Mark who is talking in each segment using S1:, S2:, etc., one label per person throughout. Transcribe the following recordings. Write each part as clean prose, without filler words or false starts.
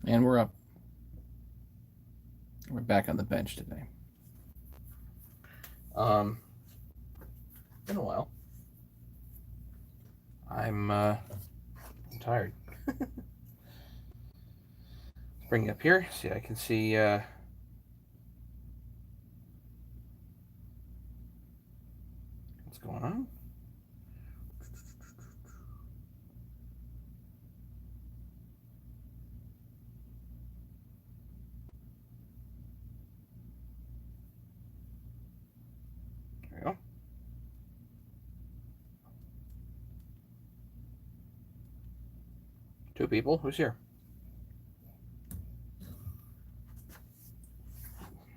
S1: And we're up. We're back on the bench today. Um, been a while. I'm tired. Bring it up here. See, I can see. What's going on? There we go. Two people. Who's here?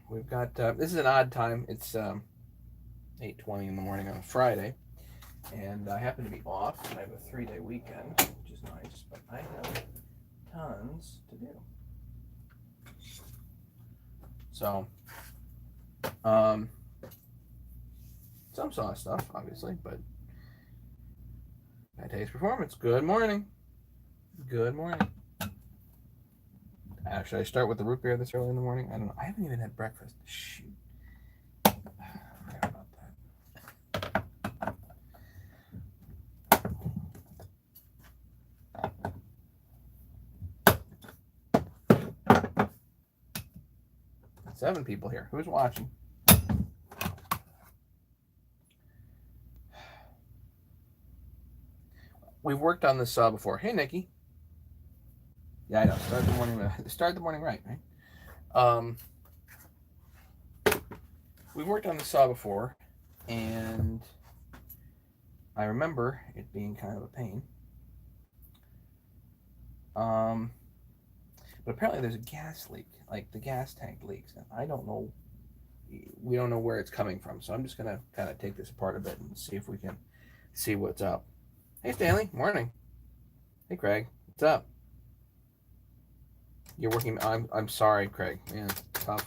S1: We've got. This is an odd time. It's 8:20 in the morning on a Friday, and I happen to be off. I have a 3-day weekend, which is nice, but I have tons to do. So, some saw stuff, obviously, but today's performance. Good morning. Good morning. Should I start with the root beer this early in the morning? I don't know. I haven't even had breakfast. Shoot. I forgot about that. 7 people here. Who's watching? We've worked on this saw before. Hey, Nikki. Yeah, I know. Start the morning right? We've worked on the saw before, and I remember it being kind of a pain. But apparently there's a gas leak, like the gas tank leaks, and I don't know. We don't know where it's coming from, so I'm just gonna kind of take this apart a bit and see if we can see what's up. Hey, Stanley. Morning. Hey, Craig. What's up? You're working. I'm sorry, Craig. Man, tough.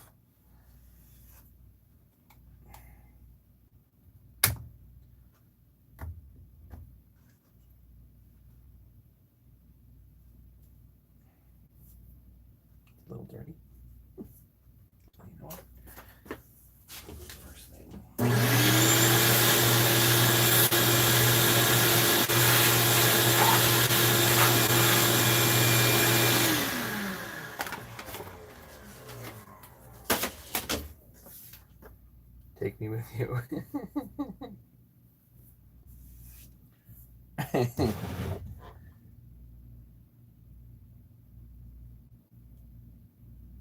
S1: It's a little dirty. You know what? First thing. Take me with you.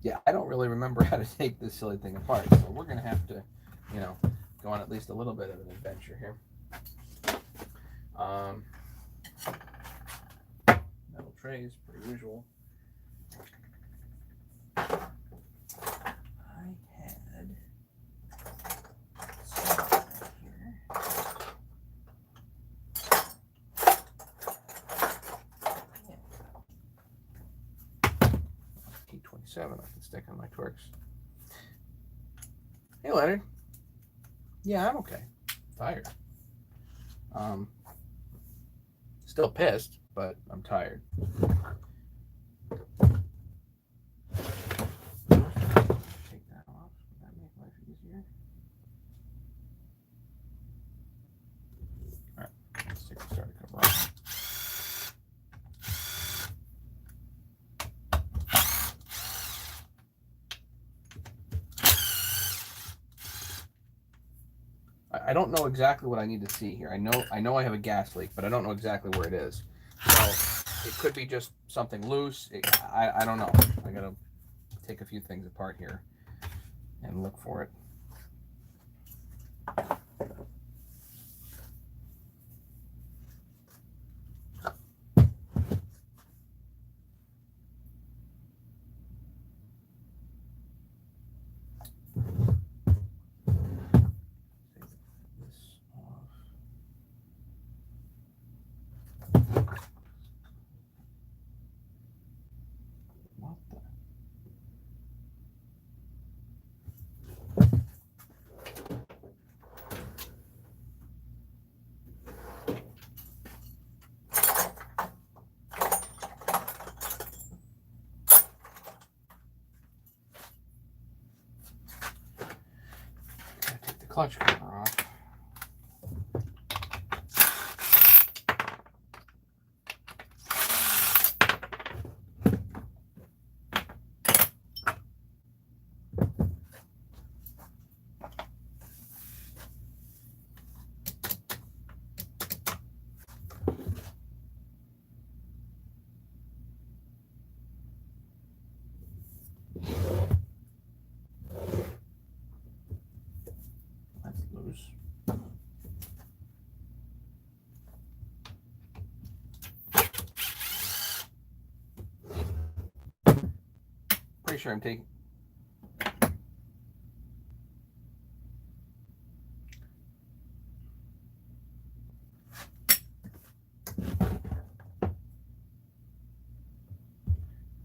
S1: Yeah, I don't really remember how to take this silly thing apart, so we're gonna have to, go on at least a little bit of an adventure here. Metal trays, per usual. I had some here. T27 I can stick on my Twerks. Hey, Leonard. Yeah, I'm okay. Tired. Still pissed, but I'm tired. Take that off. Would that make life easier? All right, let's take the starter cover off. I don't know exactly what I need to see here. I know I have a gas leak, but I don't know exactly where it is. So it could be just something loose. I don't know. I gotta take a few things apart here and look for it. clutch cover off. That's loose. Pretty sure I'm taking.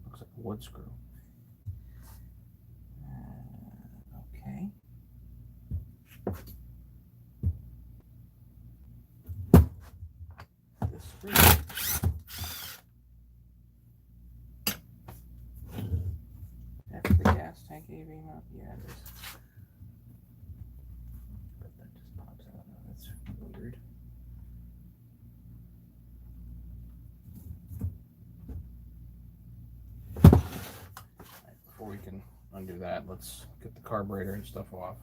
S1: Looks like a wood screw. Okay. This screw. After the gas tank AV mount? Yeah, it is. But that just pops out. That's weird. Before we can undo that, let's get the carburetor and stuff off.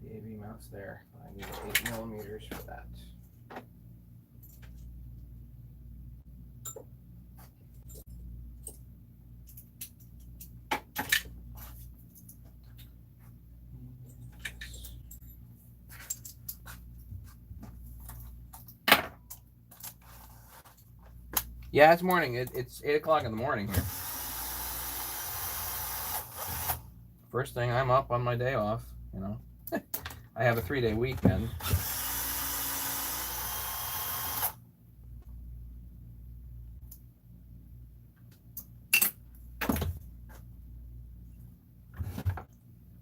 S1: The AV mount's there, but I need 8mm for that. Yeah, it's morning. It's 8 o'clock in the morning here. First thing, I'm up on my day off, you know. I have a 3-day weekend.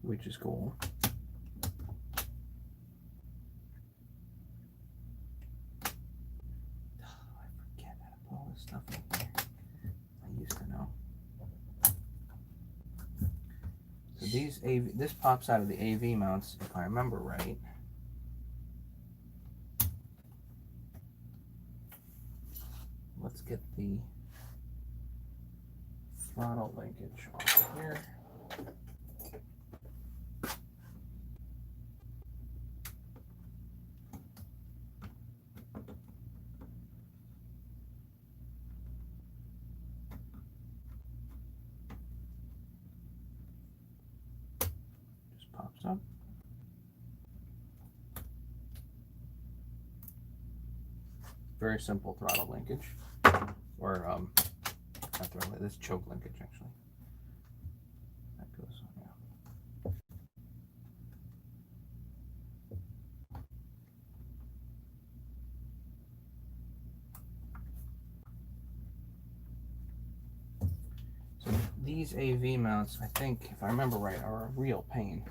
S1: Which is cool. Stuff up there. I used to know. So this pops out of the AV mounts, if I remember right. Let's get the throttle linkage off of here. Pops up. Very simple throttle linkage, or not throttle. This choke linkage actually. That goes on. Yeah. So these AV mounts, I think, if I remember right, are a real pain.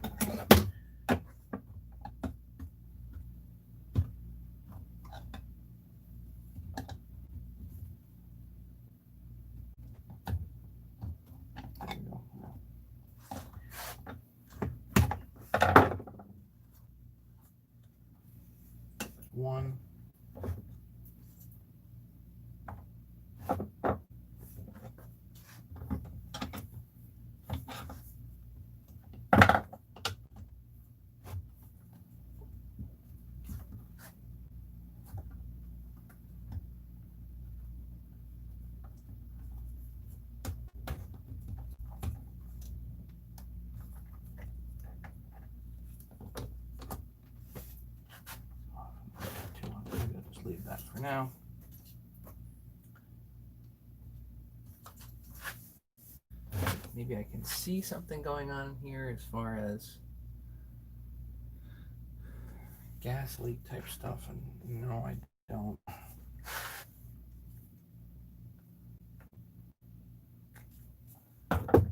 S1: One. Leave that for now. Maybe I can see something going on here as far as gas leak type stuff, and no, I don't. Okay,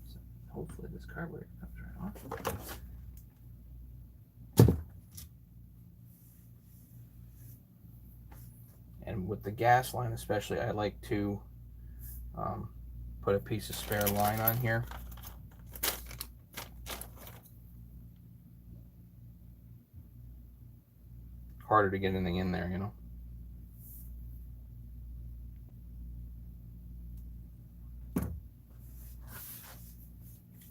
S1: so hopefully this carburetor comes right off. And with the gas line especially, I like to put a piece of spare line on here harder to get anything in there, you know.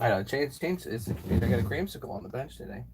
S1: I know, I got a creamsicle on the bench today.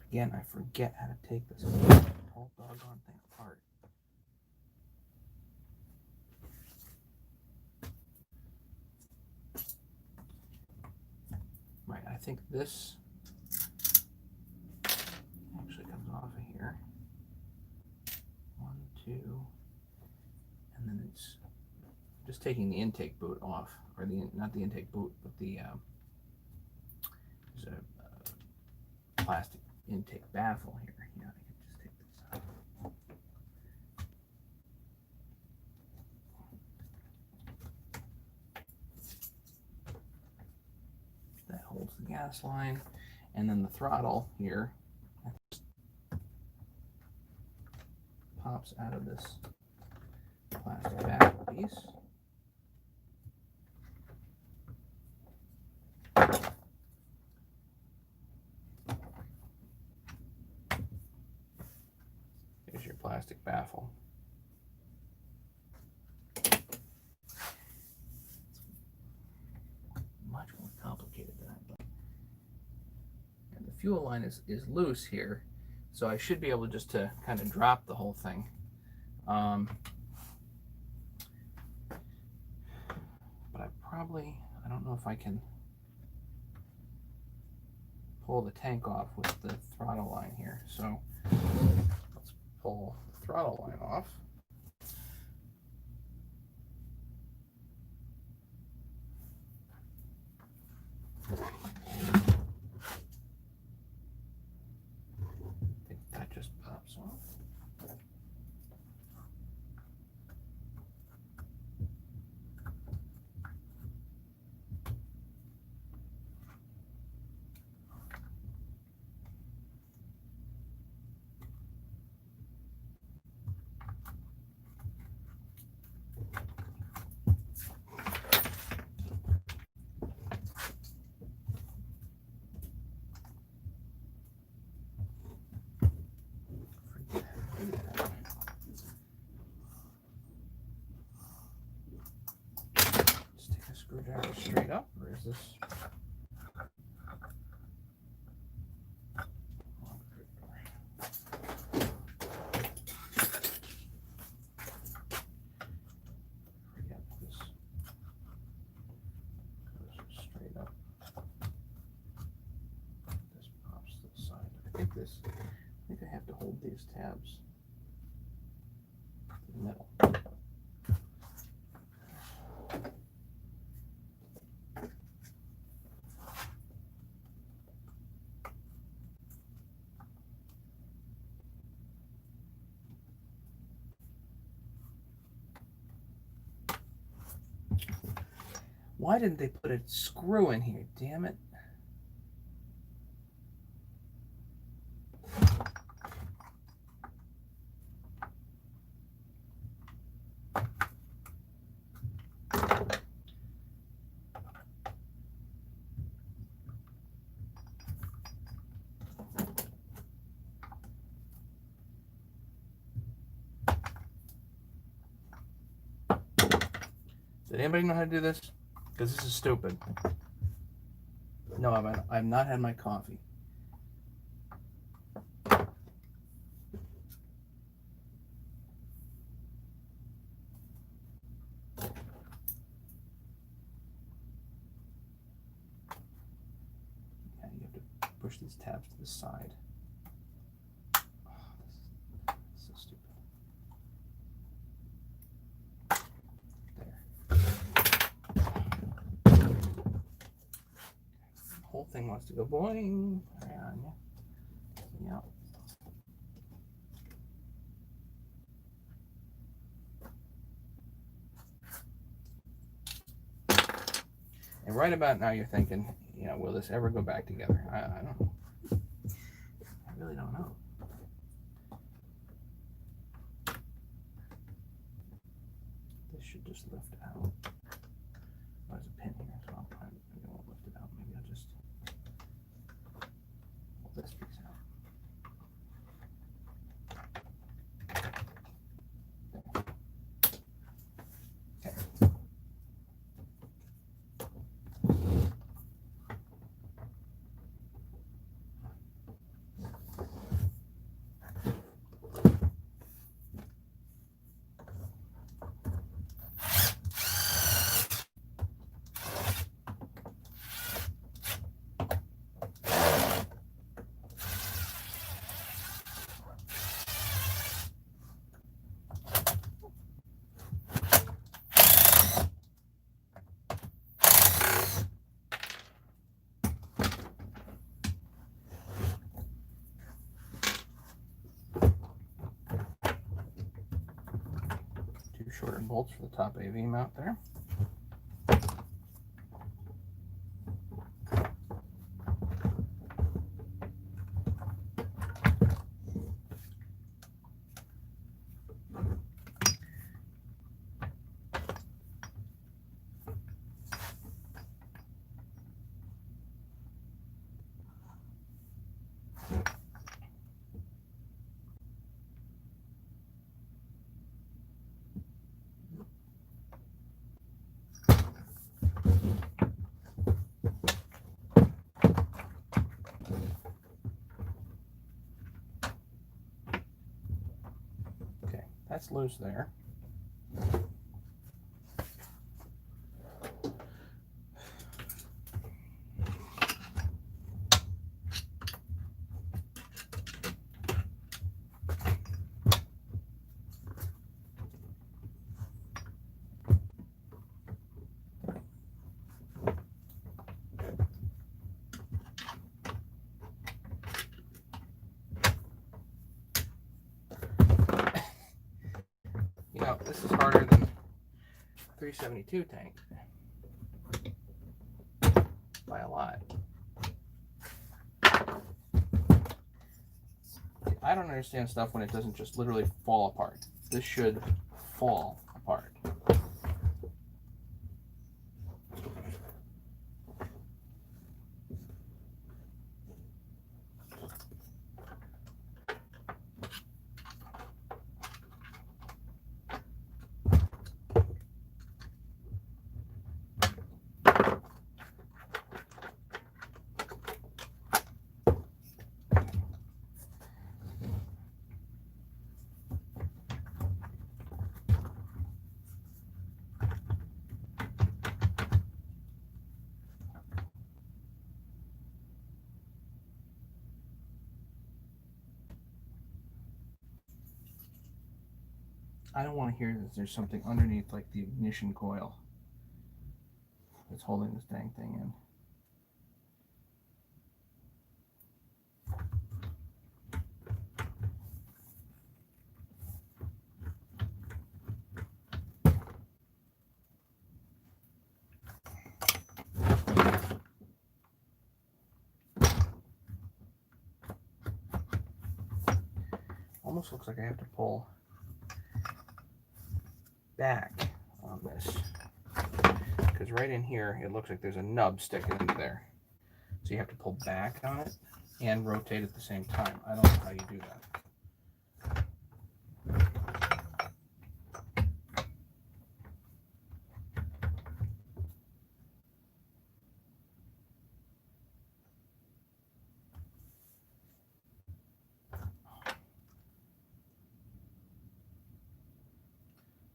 S1: Again, I forget how to take this whole doggone thing apart. Right, I think this actually comes off of here. 1, 2, and then it's just taking the intake boot off, or not the intake boot, but the there's a plastic intake baffle here. Yeah, I can just take this out. That holds the gas line, and then the throttle here pops out of this plastic baffle piece. Here's your plastic baffle. Much more complicated than I'd like. And the fuel line is loose here, so I should be able just to kind of drop the whole thing. But I don't know if I can pull the tank off with the throttle line here. So let's pull the throttle line off. I think that just pops off. Screwdriver straight up, or is this? Forget this. Goes straight up. This pops to the side. I think I have to hold these tabs in the middle. Why didn't they put a screw in here? Damn it. Did anybody know how to do this? Because this is stupid. No, I've not had my coffee. Yeah, you have to push these tabs to the side. Oh, this is so stupid. thing wants to go boing. And, yeah. And right about now, you're thinking, you know, will this ever go back together? I don't know. I really don't know. This should just lift out. There's a pin here, so maybe I won't lift it out. Maybe I'll just pull this piece out. Okay. Shorter bolts for the top AV mount there. That's loose there. You know, this is harder than 372 tank by a lot. I don't understand stuff when it doesn't just literally fall apart. This should fall apart. I don't want to hear that there's something underneath, like the ignition coil, that's holding this dang thing in. Almost looks like I have to pull back on this, because right in here it looks like there's a nub sticking into there, so you have to pull back on it and rotate at the same time. I don't know how you do that.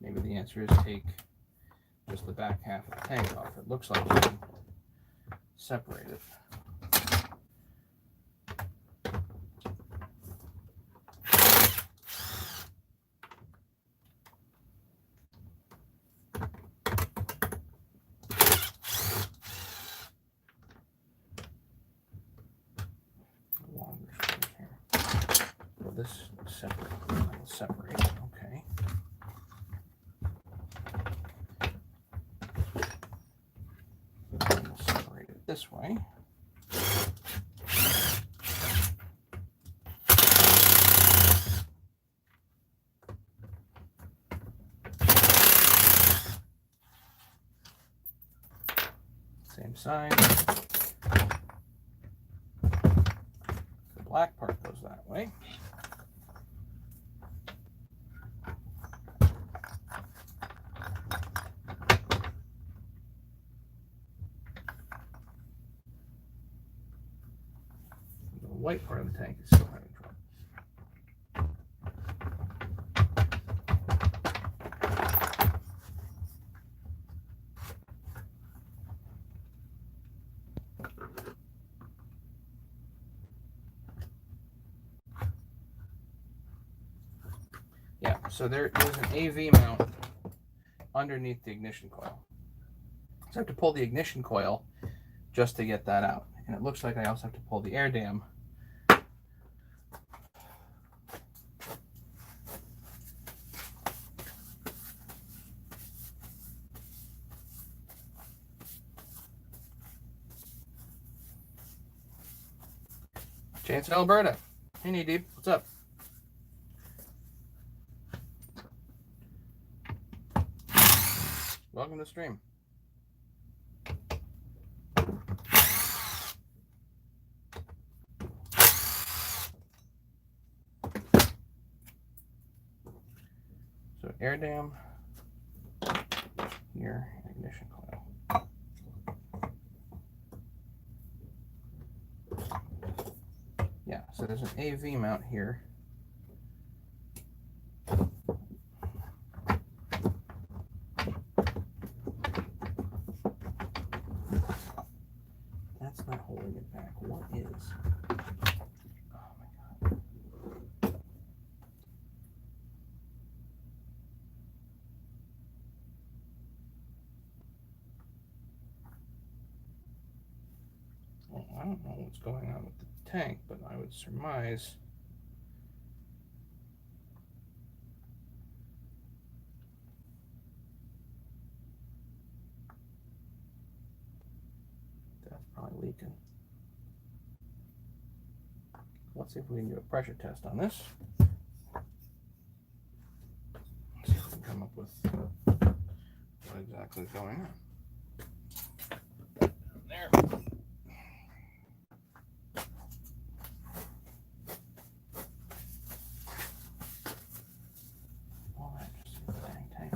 S1: Maybe the answer is take just the back half of the tank off. It looks like you can separate it. separate. Okay. We'll separate it this way. Same side. The black part goes that way. The white part of the tank is still having trouble. Yeah, so there's an AV mount underneath the ignition coil. So I have to pull the ignition coil just to get that out. And it looks like I also have to pull the air dam. Chance in Alberta. Hey, Nadeeb, what's up? Welcome to the stream. So air dam here, ignition coil. Yeah, so there's an AV mount here. That's not holding it back. What is? Oh my God. Well, I don't know what's going on with the tank, but I would surmise that's probably leaking. Let's see if we can do a pressure test on this. Let's see if we can come up with what exactly is going on. Down there. Well, that just seems a dang tank.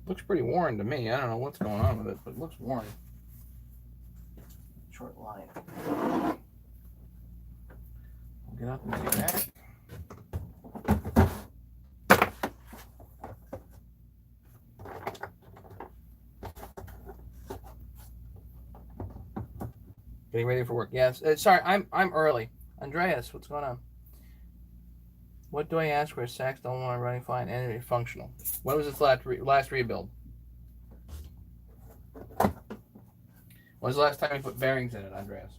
S1: Looks pretty worn to me. I don't know what's going on with it, but it looks worn. Short line. We'll get up and see that. Getting ready for work. Yes. Sorry, I'm early. Andreas, what's going on? What do I ask where sacks don't want to running fine and functional? When was its last rebuild? When was the last time you put bearings in it, Andreas?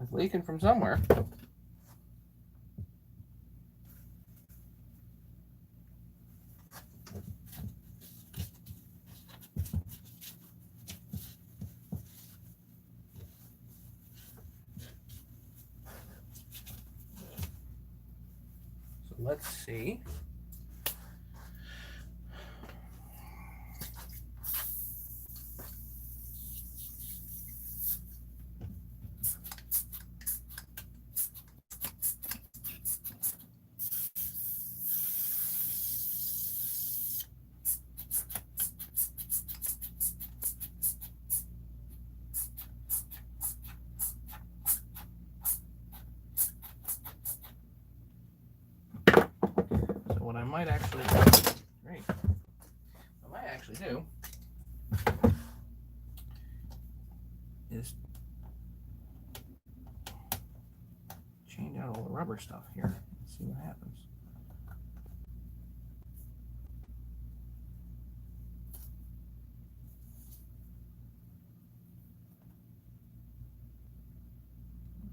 S1: It's leaking from somewhere. So let's see. What I might actually do, is change out all the rubber stuff here and see what happens.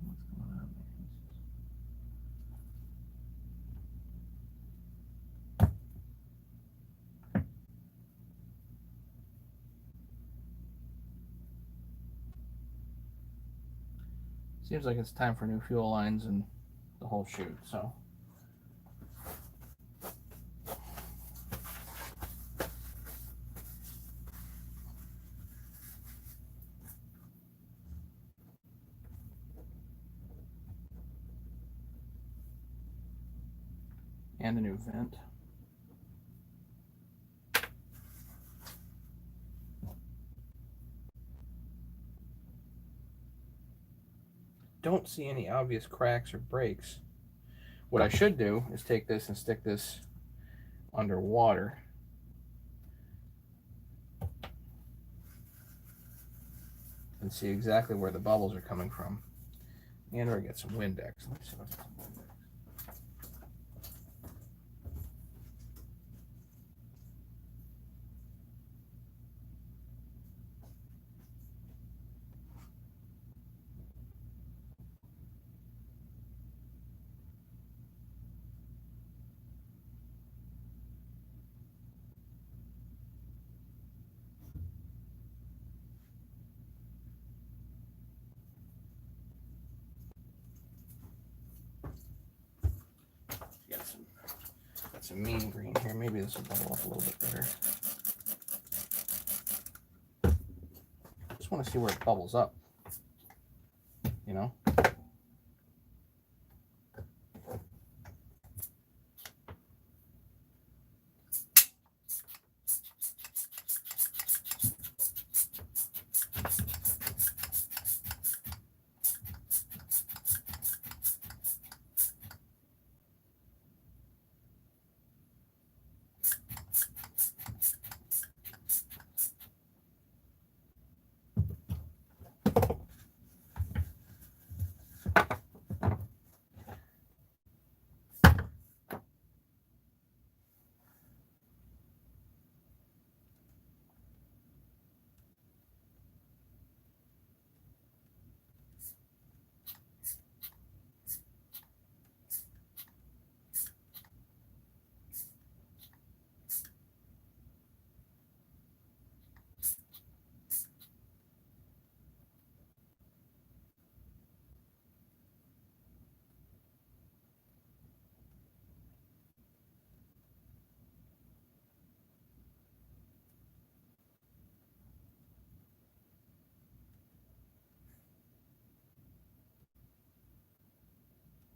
S1: What's going on there? Seems like it's time for new fuel lines and the whole shoot, so. And a new vent. Don't see any obvious cracks or breaks. What I should do is take this and stick this underwater. And see exactly where the bubbles are coming from. And or get some Windex. Let me see if I can get some Windex. Got some mean green here. Maybe this will bubble up a little bit better. Just want to see where it bubbles up. You know?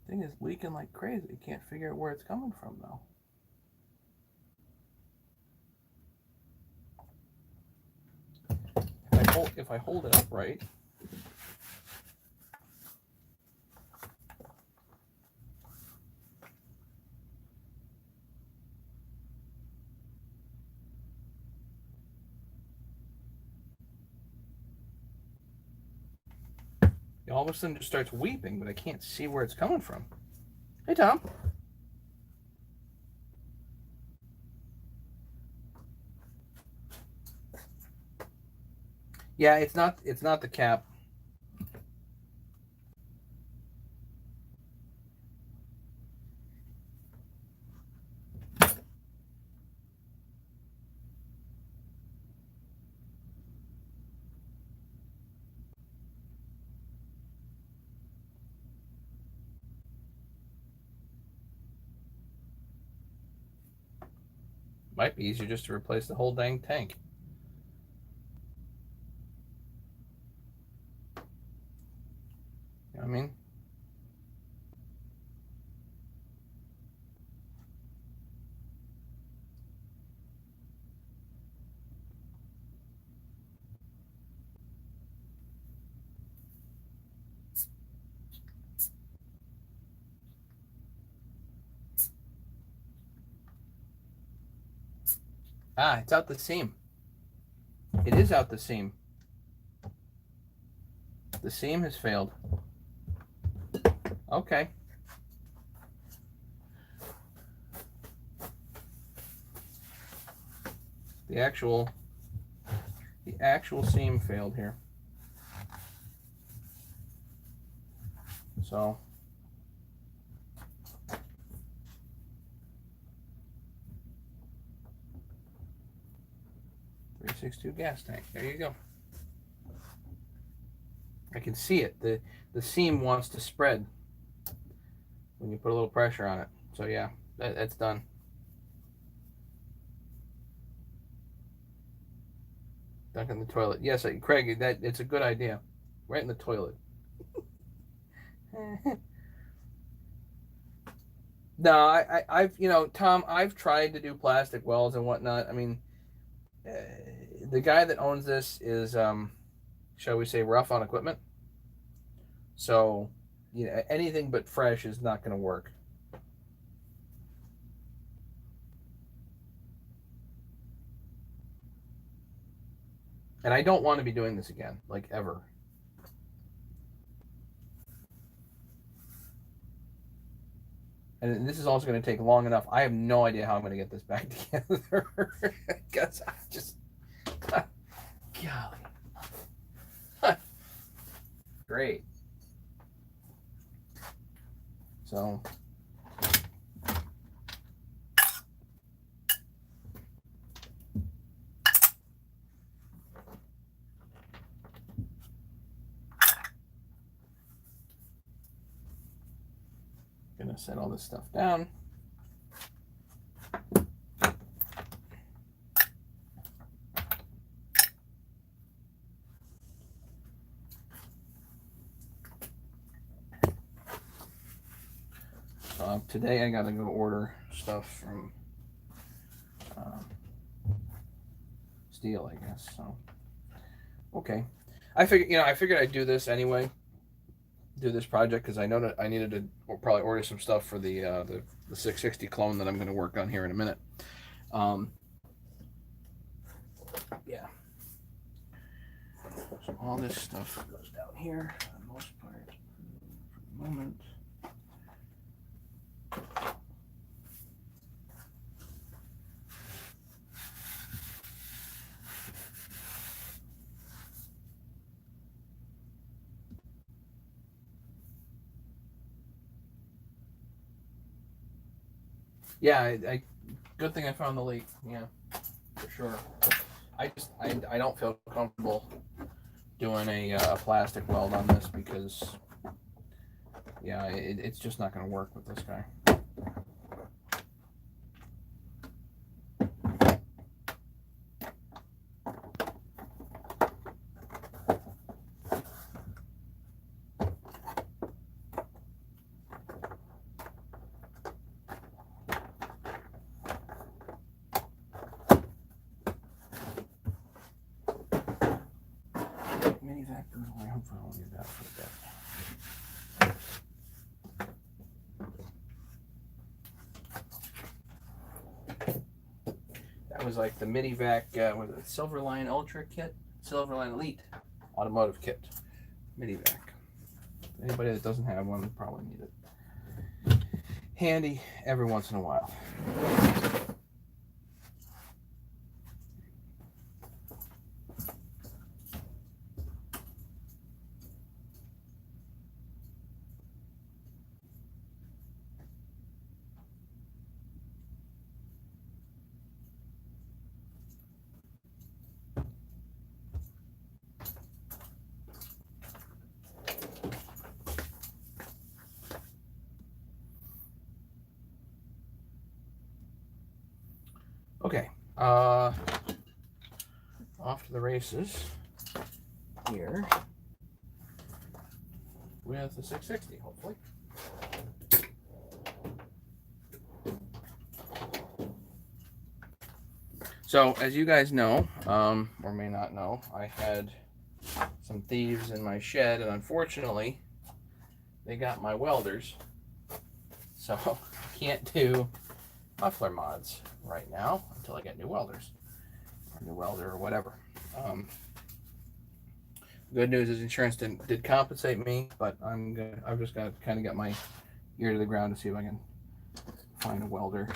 S1: Thing is leaking like crazy. I can't figure out where it's coming from though. If I hold it upright, it all of a sudden just starts weeping, but I can't see where it's coming from. Hey, Tom. Yeah, it's not the cap. Might be easier just to replace the whole dang tank. You know what I mean? Ah, it's out the seam. It is out the seam. The seam has failed. Okay. The actual seam failed here. So 362 gas tank. There you go. I can see it. The seam wants to spread when you put a little pressure on it. So yeah, that's done. Dunk in the toilet. Yes, Craig, it's a good idea. Right in the toilet. No, I've Tom, I've tried to do plastic welds and whatnot. I mean, the guy that owns this is, shall we say, rough on equipment. So, anything but fresh is not going to work. And I don't want to be doing this again, like ever. And this is also going to take long enough. I have no idea how I'm going to get this back together. Because I just, golly. Great. So. Gonna set all this stuff down. Today I gotta go order stuff from Stihl, I guess. So okay, I figured I'd do this anyway. Do this project because I know that I needed to probably order some stuff for the 660 clone that I'm going to work on here in a minute. Yeah. So all this stuff goes down here for the most part for the moment. Yeah, good thing I found the leak. Yeah, for sure. I don't feel comfortable doing a plastic weld on this because yeah, it's just not going to work with this guy. That was like the Minivac, was it Silverline Ultra kit? Silverline Elite automotive kit. Minivac. Anybody that doesn't have one would probably need it. Handy every once in a while. Off to the races here with the 660, hopefully. So, as you guys know, or may not know, I had some thieves in my shed, and unfortunately, they got my welders. So, I can't do muffler mods right now until I get new welders, or new welder, or whatever. Good news is insurance did compensate me, but I've just got to kind of get my ear to the ground to see if I can find a welder.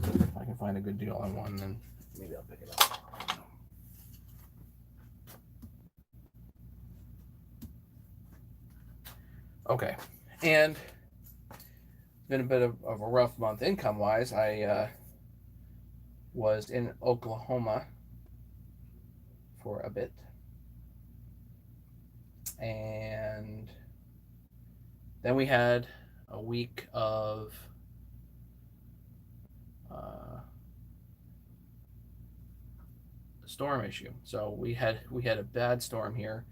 S1: If I can find a good deal on one, then maybe I'll pick it up. Okay, and it's been a bit of a rough month income-wise. I was in Oklahoma for a bit, and then we had a week of storm issue. So we had a bad storm here.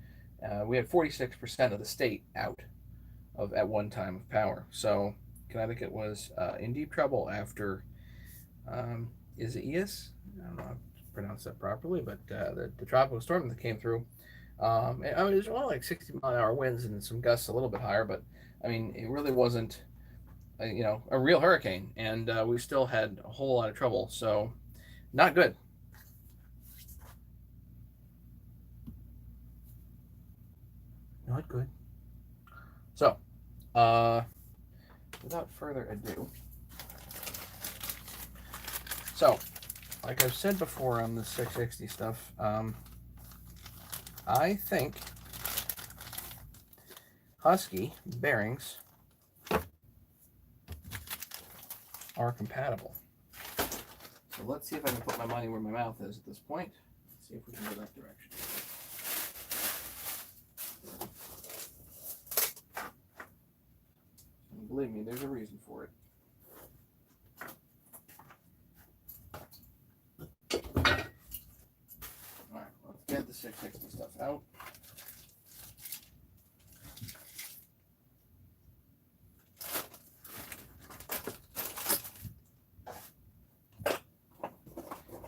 S1: We had 46% of the state out at one time of power. So Connecticut was in deep trouble after Isaias. I don't know how to pronounce that properly, but the tropical storm that came through. I mean, it was only like 60-mile-an-hour winds and some gusts a little bit higher, but I mean, it really wasn't, a real hurricane, and we still had a whole lot of trouble. So, not good. Not good. So, without further ado, so like I've said before on the 660 stuff, I think Husky bearings are compatible. So let's see if I can put my money where my mouth is at this point. Let's see if we can go that direction. And believe me, there's a reason for it. Alright, let's get the 660 stuff out.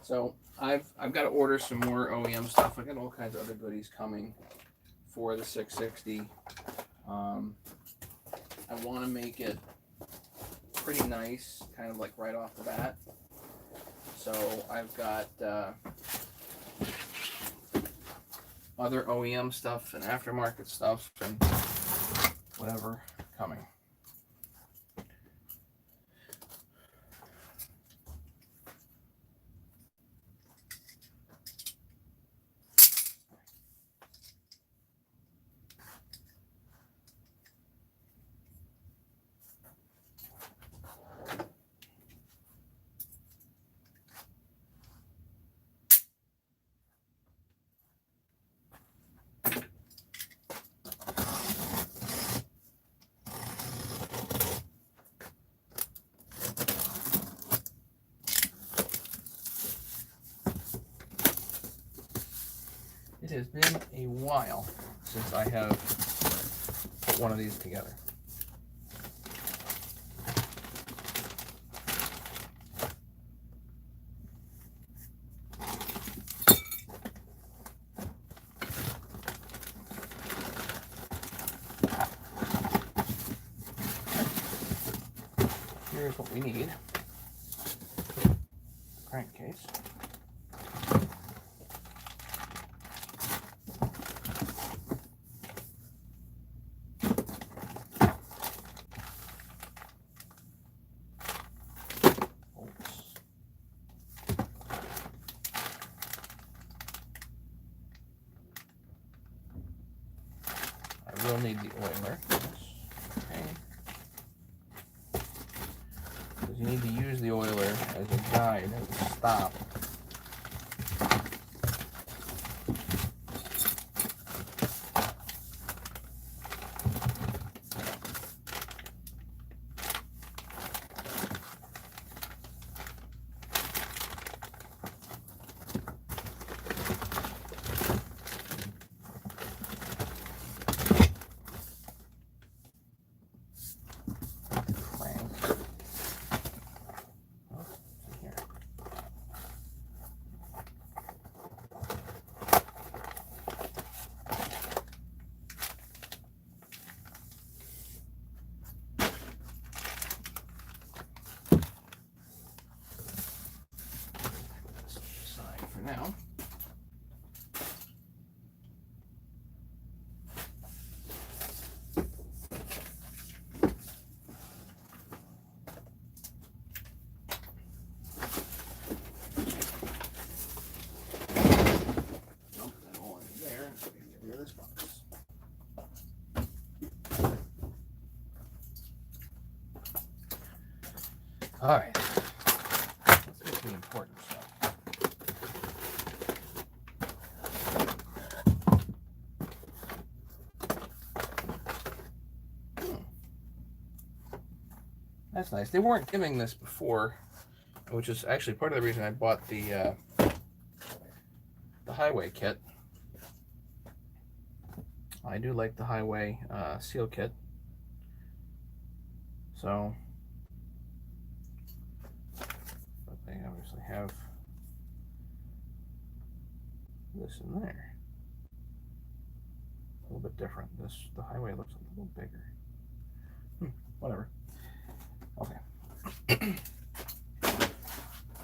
S1: So I've got to order some more OEM stuff. I got all kinds of other goodies coming for the 660. I want to make it pretty nice, kind of like right off the bat. So I've got other OEM stuff and aftermarket stuff and whatever coming. It has been a while since I have put one of these together. Here's what we need. Crankcase. I will need the oiler. Okay. Because you need to use the oiler as a guide and stop. All right. Let's get to the important stuff. That's nice. They weren't giving this before, which is actually part of the reason I bought the highway kit. I do like the highway seal kit. So, but they obviously have this in there. A little bit different. The highway looks a little bigger. Whatever. Okay.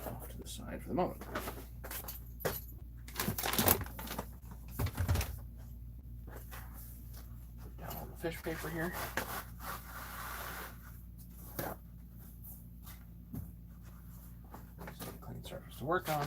S1: Off to the side for the moment. Put down all the fish paper here. So clean surface to work on.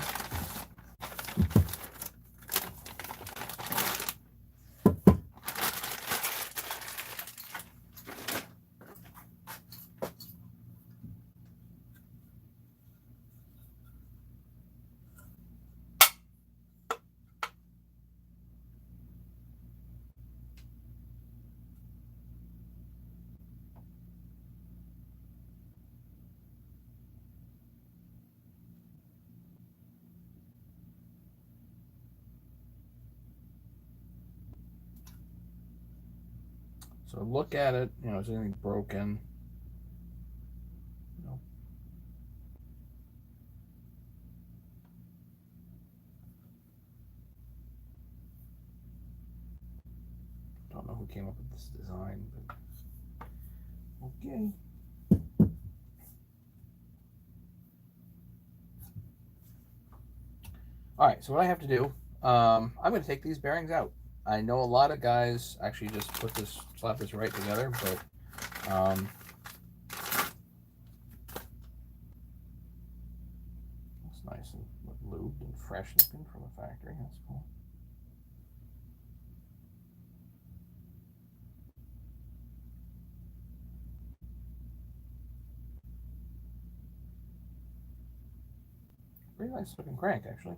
S1: So look at it, is anything broken? No. Don't know who came up with this design, but okay. All right, so what I have to do, I'm going to take these bearings out. I know a lot of guys actually just slap this right together, but it's nice and lubed and fresh looking from the factory. That's cool. Pretty nice looking crank, actually.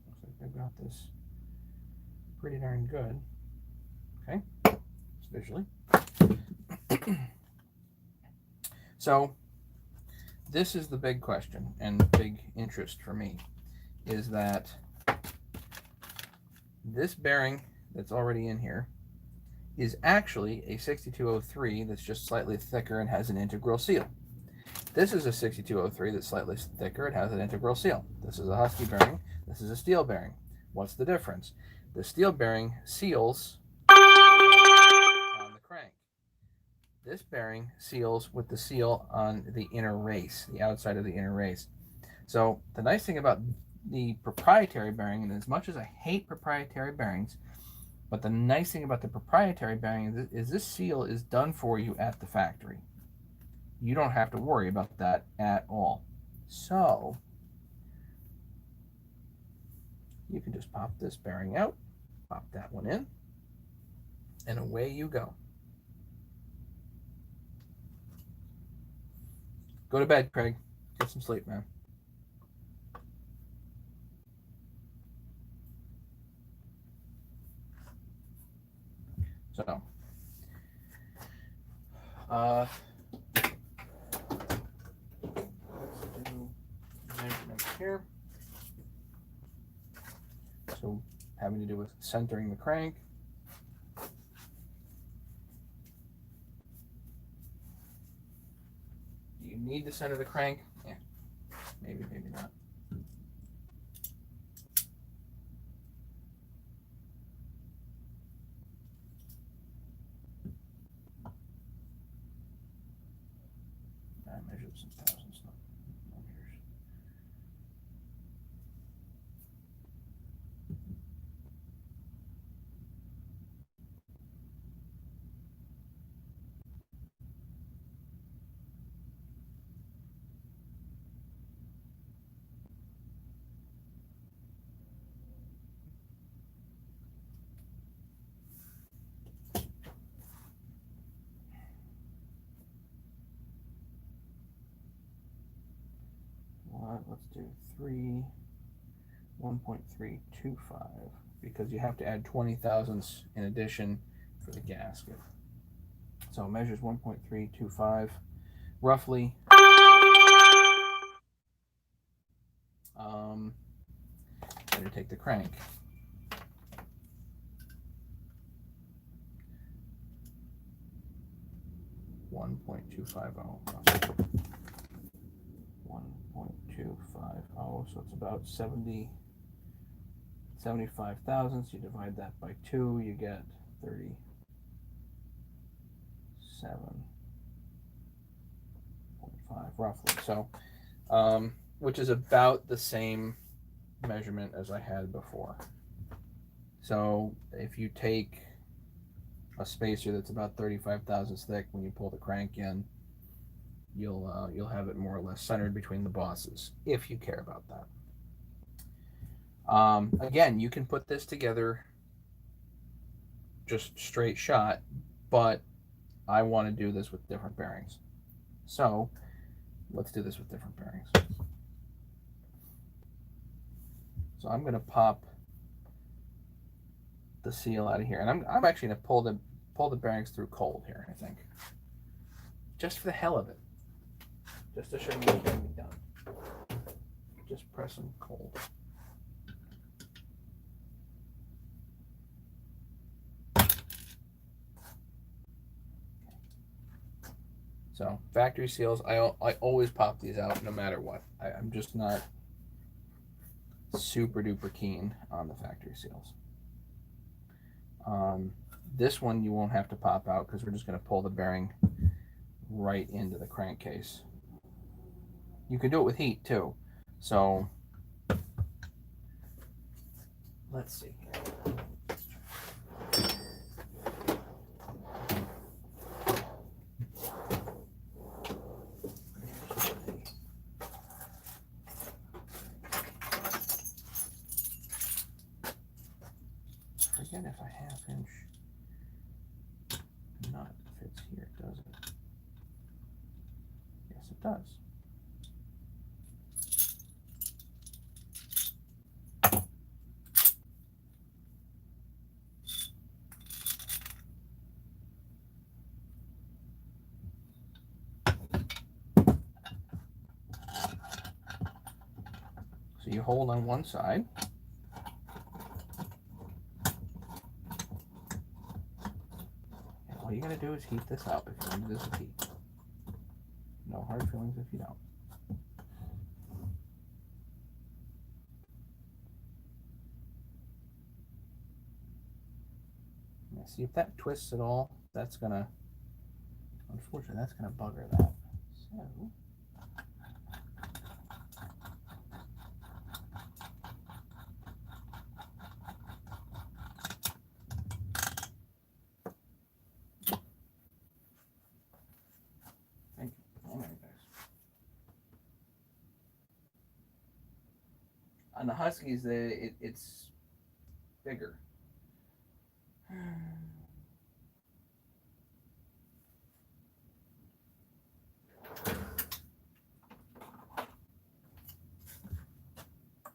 S1: Looks like they've got this pretty darn good. Okay, just visually. So this is the big question and big interest for me, is that this bearing that's already in here is actually a 6203 that's just slightly thicker and has an integral seal. This is a 6203 that's slightly thicker. It has an integral seal. This is a Husky bearing. This is a Stihl bearing. What's the difference? The Stihl bearing seals on the crank. This bearing seals with the seal on the inner race, the outside of the inner race. So the nice thing about the proprietary bearing, and as much as I hate proprietary bearings, but the nice thing about the proprietary bearing is this seal is done for you at the factory. You don't have to worry about that at all. So you can just pop this bearing out, pop that one in, and away you go. Go to bed, Craig. Get some sleep, man. So, let's do measurements here. So, having to do with centering the crank. Do you need to center the crank? Yeah, maybe, maybe not. I measured some thousands, not meters. let's do 1.325, because you have to add 20 thousandths in addition for the gasket. So it measures 1.325 roughly. Then you take the crank. $1.250. 1.250. So it's about 75 thousandths. You divide that by 2, you get 37.5 roughly. So, which is about the same measurement as I had before. So if you take a spacer that's about 35 thousandths thick, when you pull the crank in, you'll have it more or less centered between the bosses, if you care about that. Again, you can put this together just straight shot, but I want to do this with different bearings. So let's do this with different bearings. So I'm going to pop the seal out of here, and I'm actually going to pull the bearings through cold here, I think, just for the hell of it, just to show you what can be done. Just press them cold. So factory seals, I always pop these out no matter what. I'm just not super duper keen on the factory seals. This one you won't have to pop out because we're just going to pull the bearing right into the crankcase. You can do it with heat too. So let's see. Forget if a half-inch nut fits here, does it? Yes, it does. So you hold on one side. All you gotta do is heat this up if you want to do this with heat. No hard feelings if you don't. Now see if that twists at all, that's gonna, unfortunately, that's gonna bugger that. So on the Huskies, it's bigger.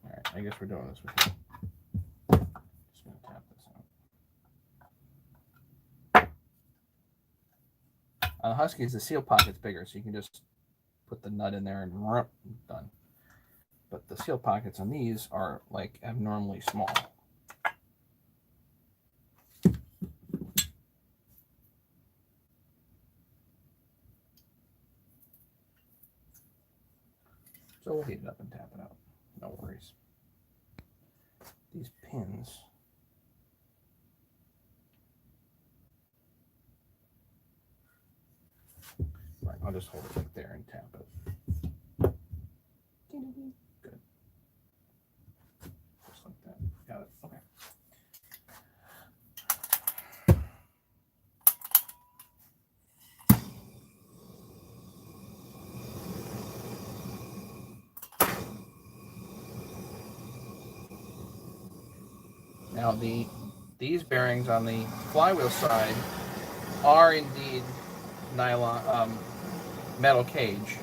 S1: Alright, I guess we're doing this with you. Just gonna tap this out. On the Huskies, the seal pocket's bigger, so you can just put the nut in there and done. But the seal pockets on these are like abnormally small. So we'll heat it up and tap it out. No worries. These pins. Right, I'll just hold it right there and tap it. Good. Just like that. Got it. Okay. Now these bearings on the flywheel side are indeed nylon metal cage.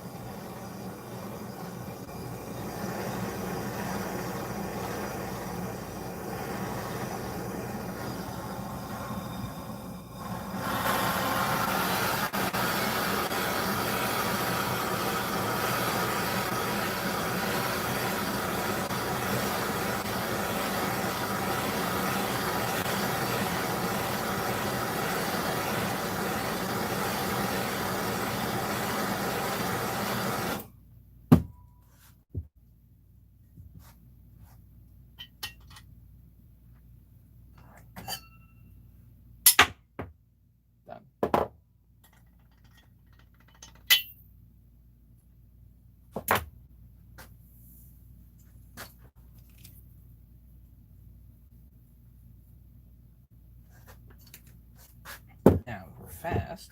S1: fast.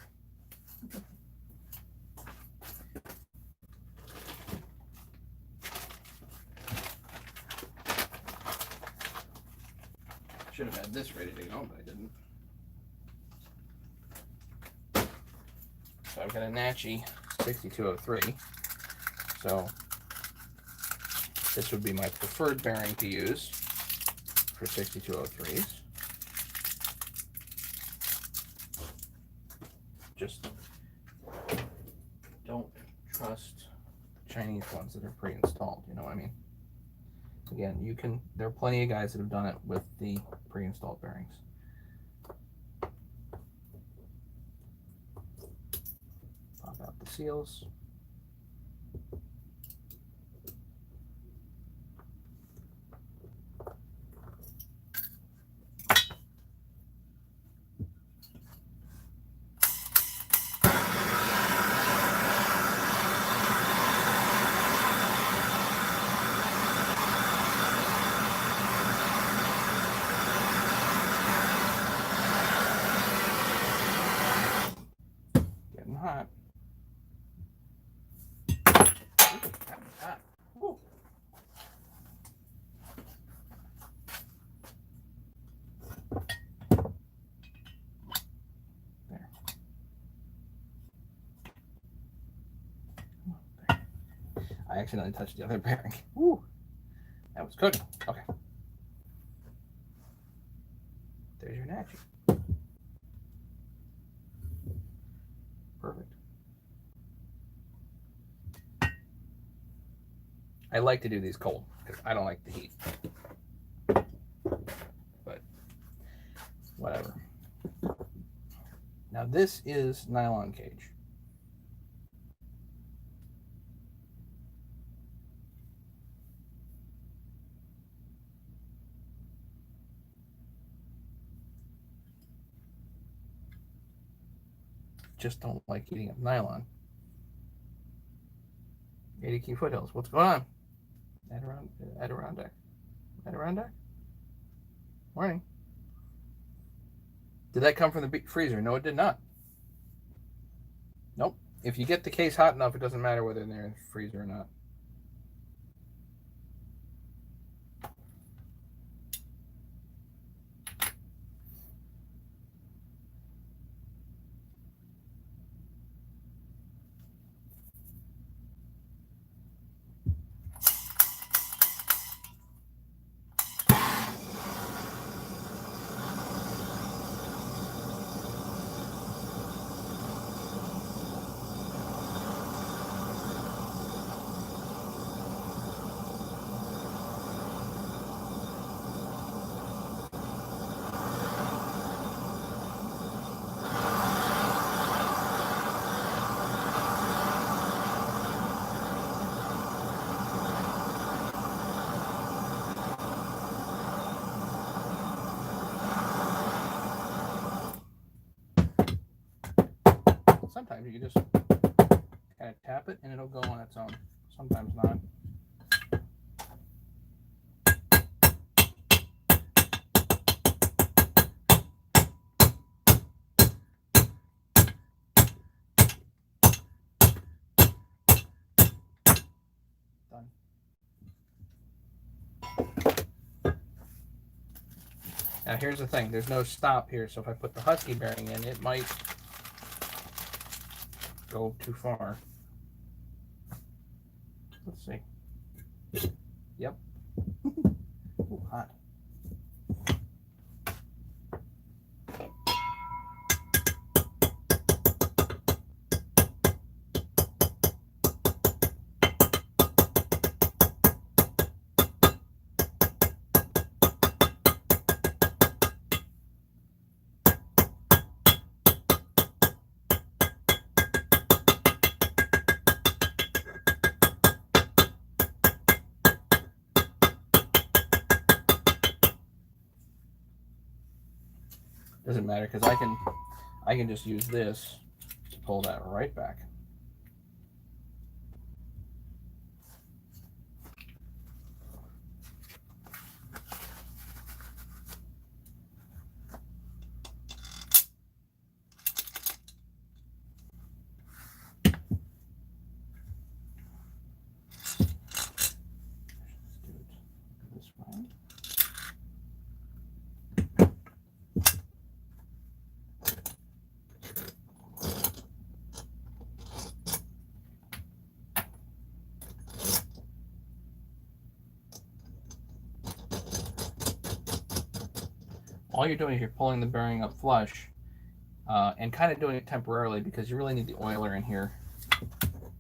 S1: Should have had this ready to go, but I didn't. So I've got a Nachi 6203. So this would be my preferred bearing to use for 6203s. Just don't trust Chinese ones that are pre-installed, you know what I mean? Again, there are plenty of guys that have done it with the pre-installed bearings. Pop out the seals. Hot. Hot. Woo. There. I accidentally touched the other bearing. Woo. That was cooking. Okay. There's your Nachi. Perfect. I like to do these cold because I don't like the heat. But whatever. Now this is nylon cage. Just don't like heating up nylon. Key foothills. What's going on? Adirondack. Morning. Did that come from the freezer? No, it did not. Nope. If you get the case hot enough, it doesn't matter whether they're in the freezer or not. Sometimes you just kind of tap it and it'll go on its own. Sometimes not. Done. Now here's the thing, there's no stop here, so if I put the Husky bearing in, it might go too far. Let's see. Yep. Ooh, hot. Doesn't matter because I can just use this to pull that right back. all you're doing is you're pulling the bearing up flush and kind of doing it temporarily because you really need the oiler in here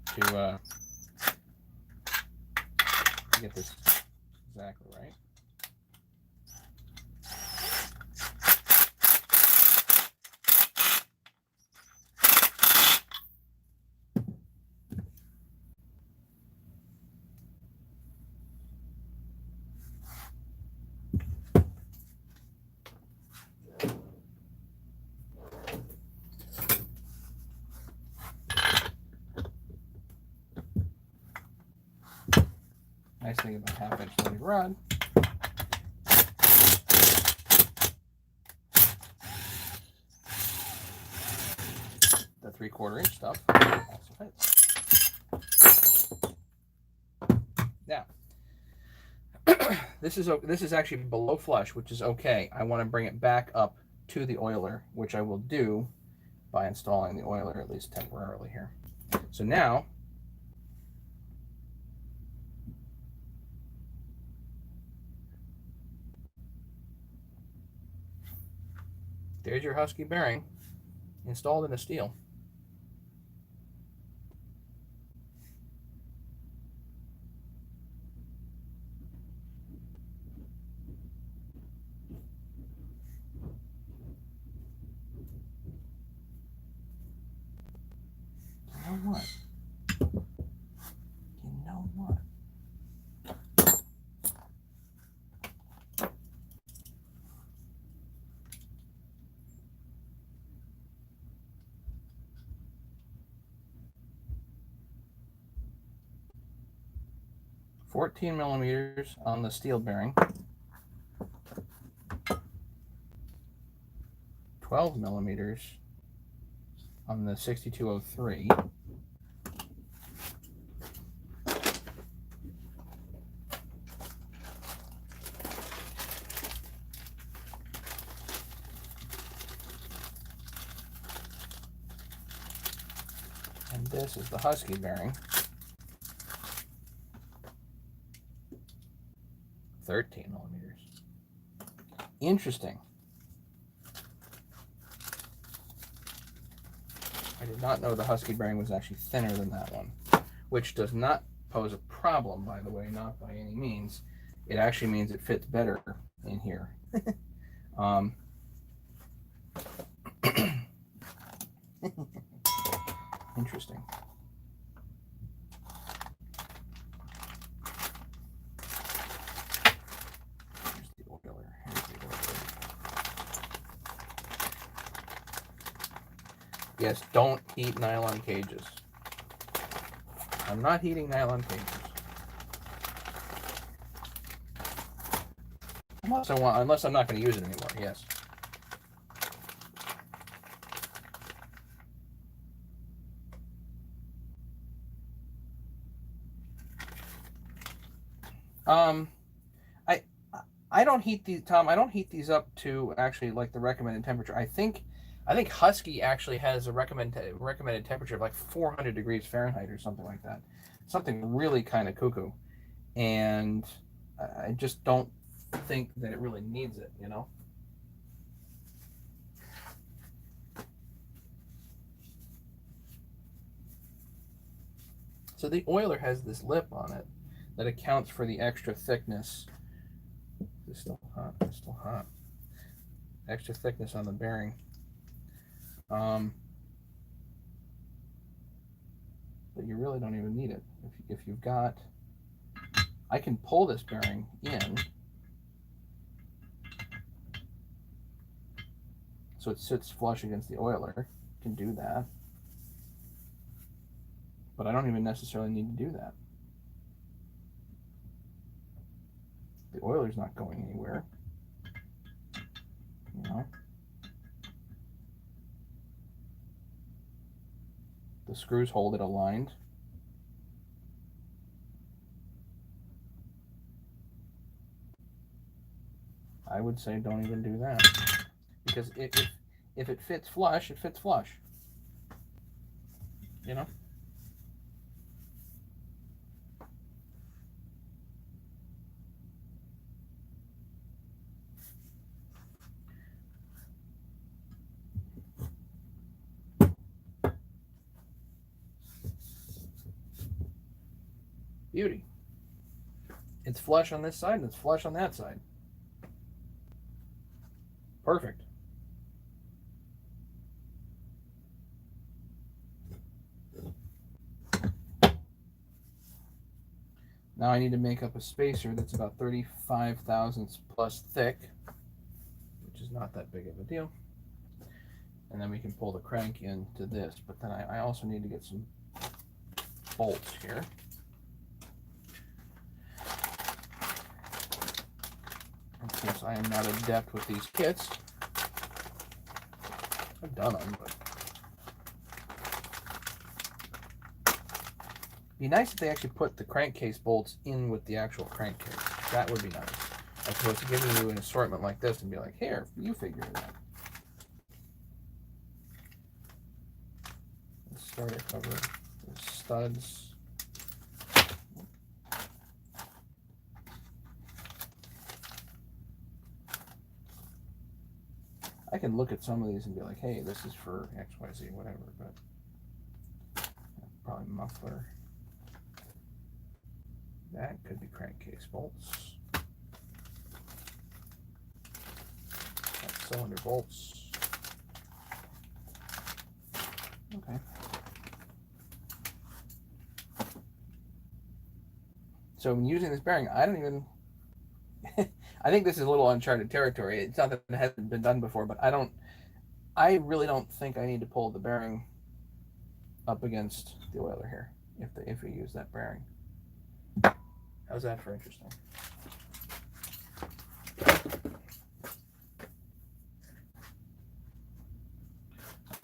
S1: to get this exactly right. Nice thing about half-inch threaded rod. The 3/4 inch stuff also fits. Now, this is actually below flush, which is okay. I want to bring it back up to the oiler, which I will do by installing the oiler at least temporarily here. So now, there's your Husky bearing installed in a Stihl. You know what? You know what? 14 millimeters on the Stihl bearing, 12 millimeters on the 6203. And this is the Husky bearing, 13 millimeters. Interesting. I did not know the Husky bearing was actually thinner than that one, which does not pose a problem, by the way, not by any means. It actually means it fits better in here. Interesting. Here's the oiler. Here's the oiler. Yes, don't heat nylon cages. I'm not heating nylon cages. Unless I'm not going to use it anymore, yes. I don't heat these, Tom. I don't heat these up to actually like the recommended temperature. I think Husky actually has a recommended temperature of like 400 degrees Fahrenheit or something like that. Something really kind of cuckoo, and I just don't think that it really needs it, you know. So the oiler has this lip on it that accounts for the extra thickness. It's still hot. It's still hot. Extra thickness on the bearing. But you really don't even need it. If you've got, I can pull this bearing in so it sits flush against the oiler. Can do that. But I don't even necessarily need to do that. The oiler's not going anywhere. You know? The screws hold it aligned. I would say don't even do that. Because if it fits flush, it fits flush. You know? Beauty. It's flush on this side and it's flush on that side. Perfect. Now I need to make up a spacer that's about 35 thousandths plus thick, which is not that big of a deal. And then we can pull the crank into this, but then I also need to get some bolts here. And since I am not adept with these kits, I've done them, but it'd be nice if they actually put the crankcase bolts in with the actual crankcase. That would be nice. As opposed to giving you an assortment like this and be like, here, you figure it out. The starter cover, the studs. I can look at some of these and be like, hey, this is for XYZ, whatever, but probably muffler. That could be crankcase bolts. That's cylinder bolts. Okay. So when using this bearing, I don't even I think this is a little uncharted territory. It's not that it hasn't been done before, but I really don't think I need to pull the bearing up against the oiler here if we use that bearing. How's that for interesting?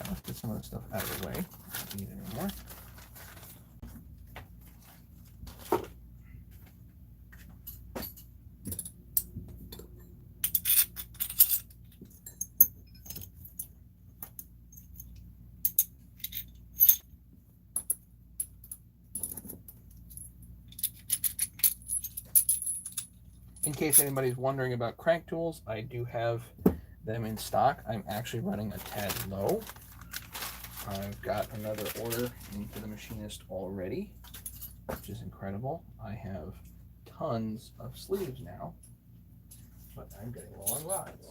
S1: Let's get some of this stuff out of the way. Don't need it anymore. In case anybody's wondering about crank tools, I do have them in stock. I'm actually running a tad low. I've got another order into the machinist already, which is incredible. I have tons of sleeves now, but I'm getting low on rods.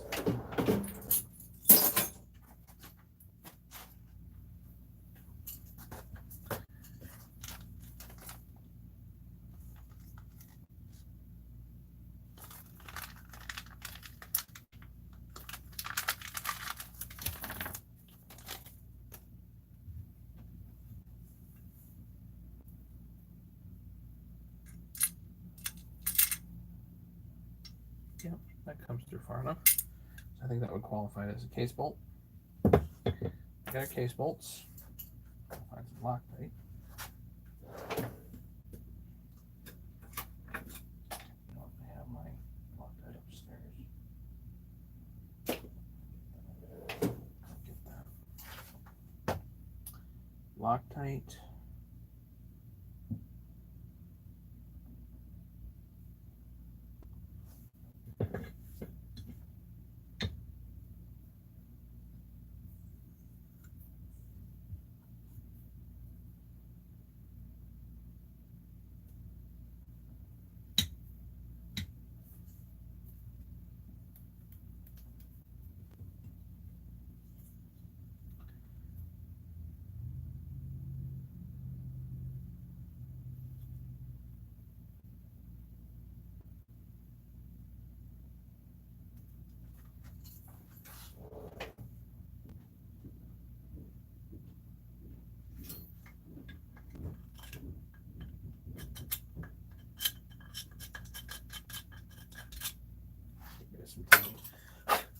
S1: Yep, that comes through far enough. I think that would qualify as a case bolt. Got our case bolts. I'll find some Loctite. I have my Loctite upstairs. Get that. Loctite.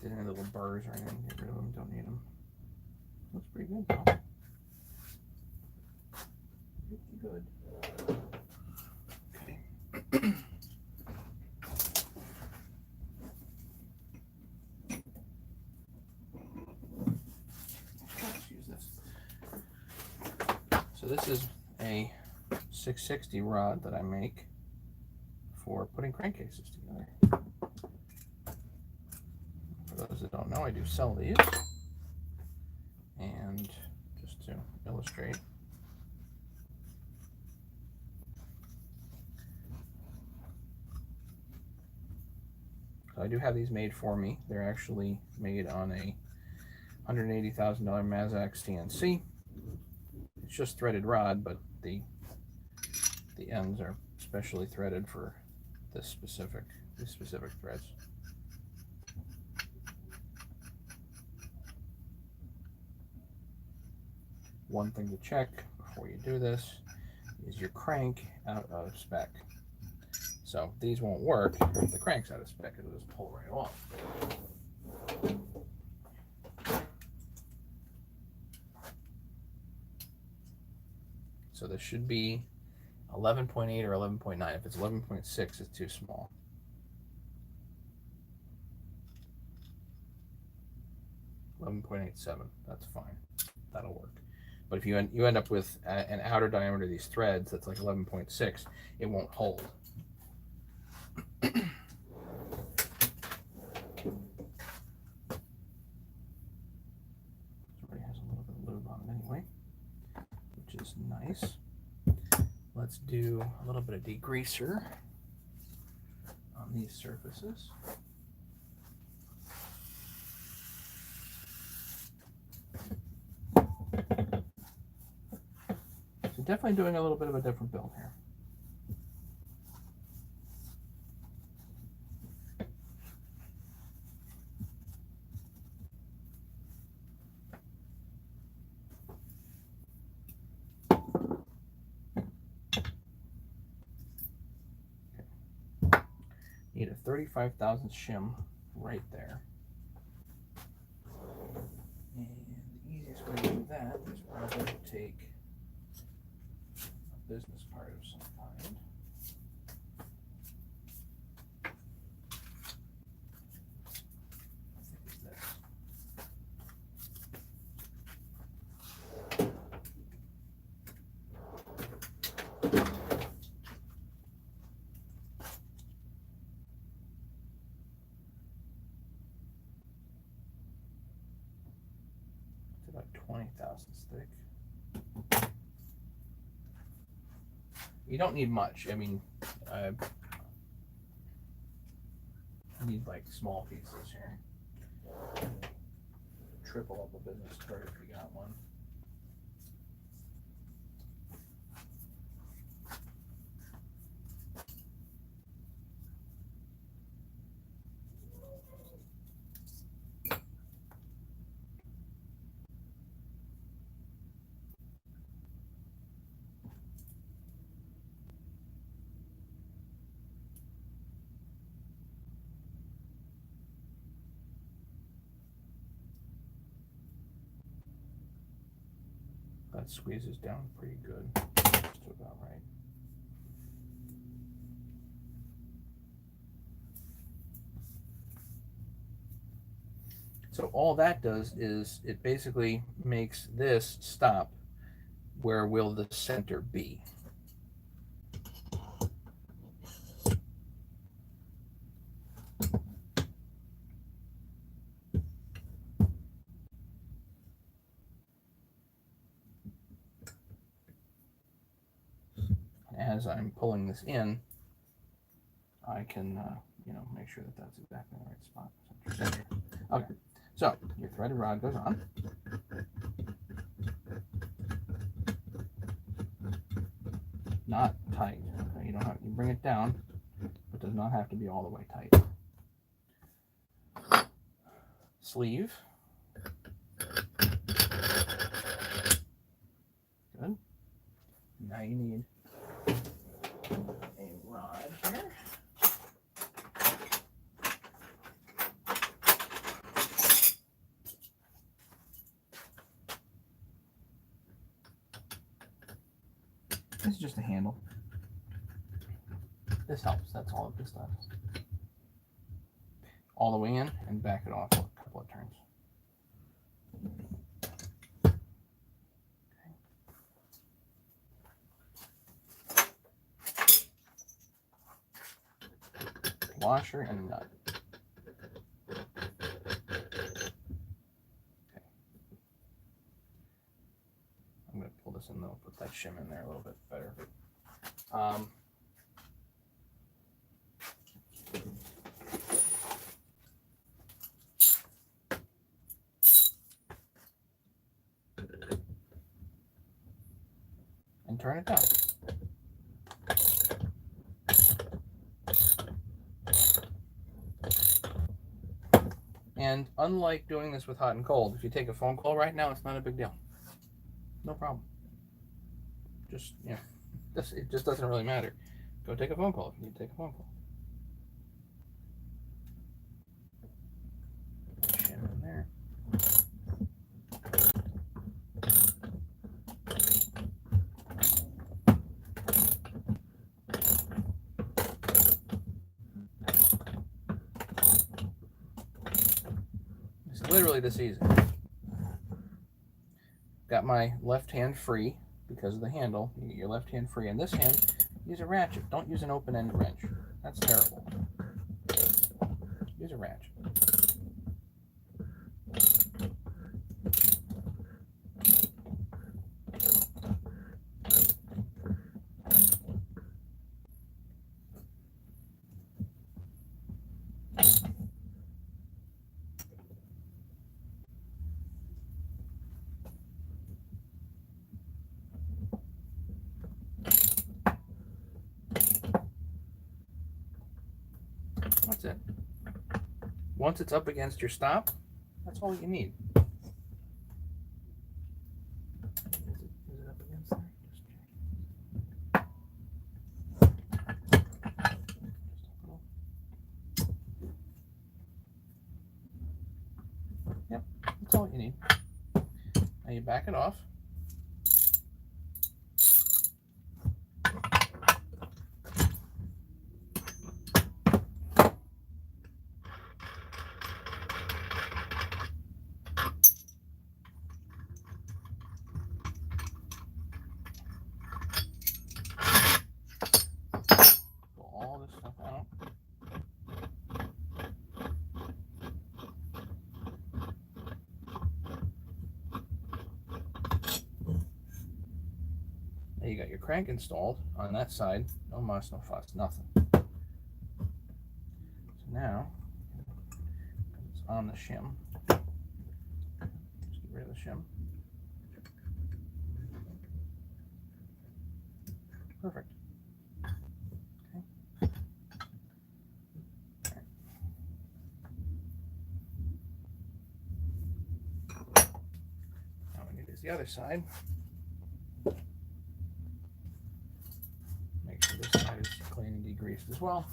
S1: Didn't have little burrs or anything. Get rid of them. Don't need them. Looks pretty good though. Pretty good. Okay. Let's use this. So this is a 660 rod that I make for putting crankcases together. For those that don't know, I do sell these. And just to illustrate, So I do have these made for me. They're actually made on a $180,000 Mazak CNC. It's just threaded rod, but the ends are specially threaded for these specific threads. One thing to check before you do this is your crank out of spec. So these won't work if the crank's out of spec. It'll just pull right off. So this should be 11.8 or 11.9. If it's 11.6, it's too small. .87, that's fine. That'll work. But if you end up with an outer diameter of these threads that's like 11.6, it won't hold. It already has a little bit of lube on it anyway, which is nice. Let's do a little bit of degreaser on these surfaces. So definitely doing a little bit of a different build here. Need a 35,000th shim right there. And the easiest way to do that is probably to take a business card of some kind. I think it's this. About 20 thousandths thick. You don't need much. I mean, I need like small pieces here. Triple up a business card if you got one. That squeezes down pretty good. Just about right. So all that does is it basically makes this stop where will the center be. As I'm pulling this in, I can, make sure that that's exactly the right spot. Okay, so your threaded rod goes on. Not tight. Okay, you bring it down, but does not have to be all the way tight. Sleeve. Good. Now you need a rod here. This is just a handle. This helps. That's all of this does. All the way in and back it off a couple of turns. Washer and nut. Okay. I'm going to pull this in though, put that shim in there a little bit better. and turn it down. And unlike doing this with hot and cold, if you take a phone call right now, it's not a big deal. No problem. Just, you know, it just doesn't really matter. Go take a phone call if you need to take a phone call. Shim in there. It's literally this easy. Got my left hand free because of the handle. You get your left hand free. And this hand, use a ratchet. Don't use an open-end wrench. That's terrible. Use a ratchet. That's it. Once it's up against your stop, that's all you need. Is it up against there? Yep, that's all you need. Now you back it off. All this stuff out. Now you got your crank installed on that side. No muss, no fuss, nothing. So now it's on the shim. Just get rid of the shim. Perfect. The other side. Make sure this side is clean and degreased as well.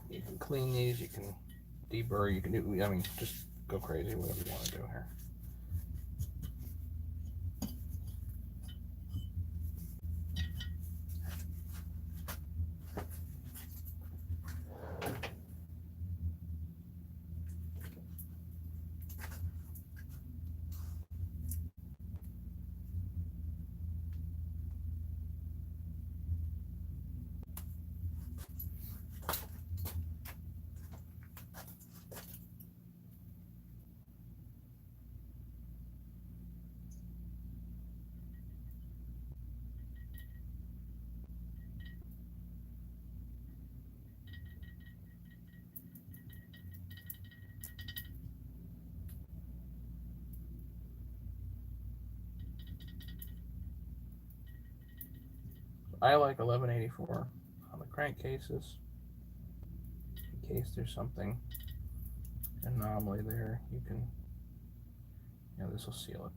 S1: You can clean these, you can deburr, you can do, I mean, just go crazy, whatever you want to do here. I like 1184 on the crankcases in case there's something anomaly there. You can, you know, this will seal it.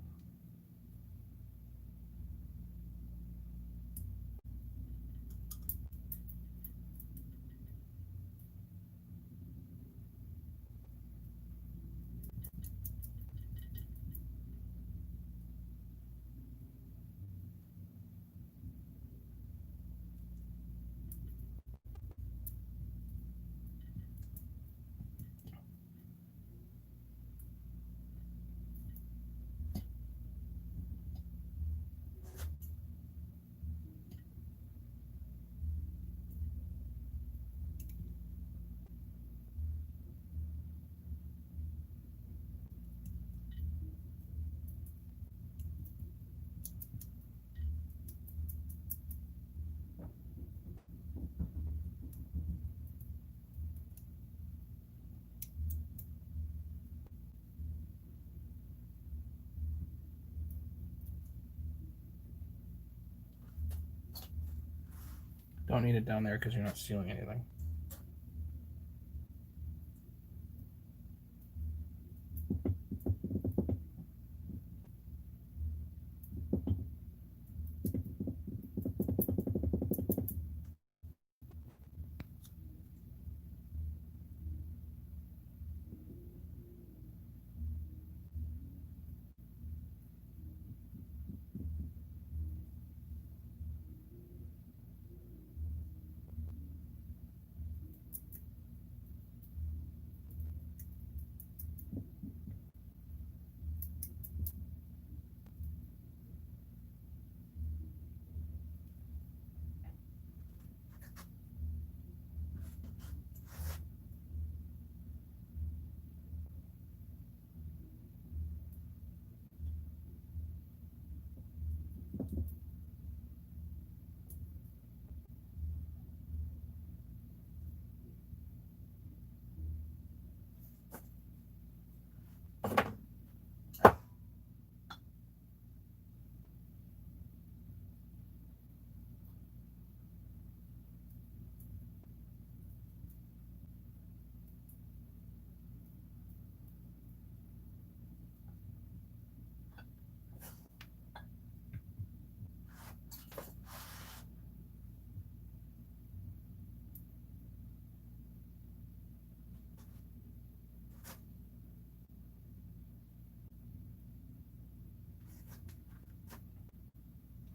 S1: don't need it down there because you're not sealing anything.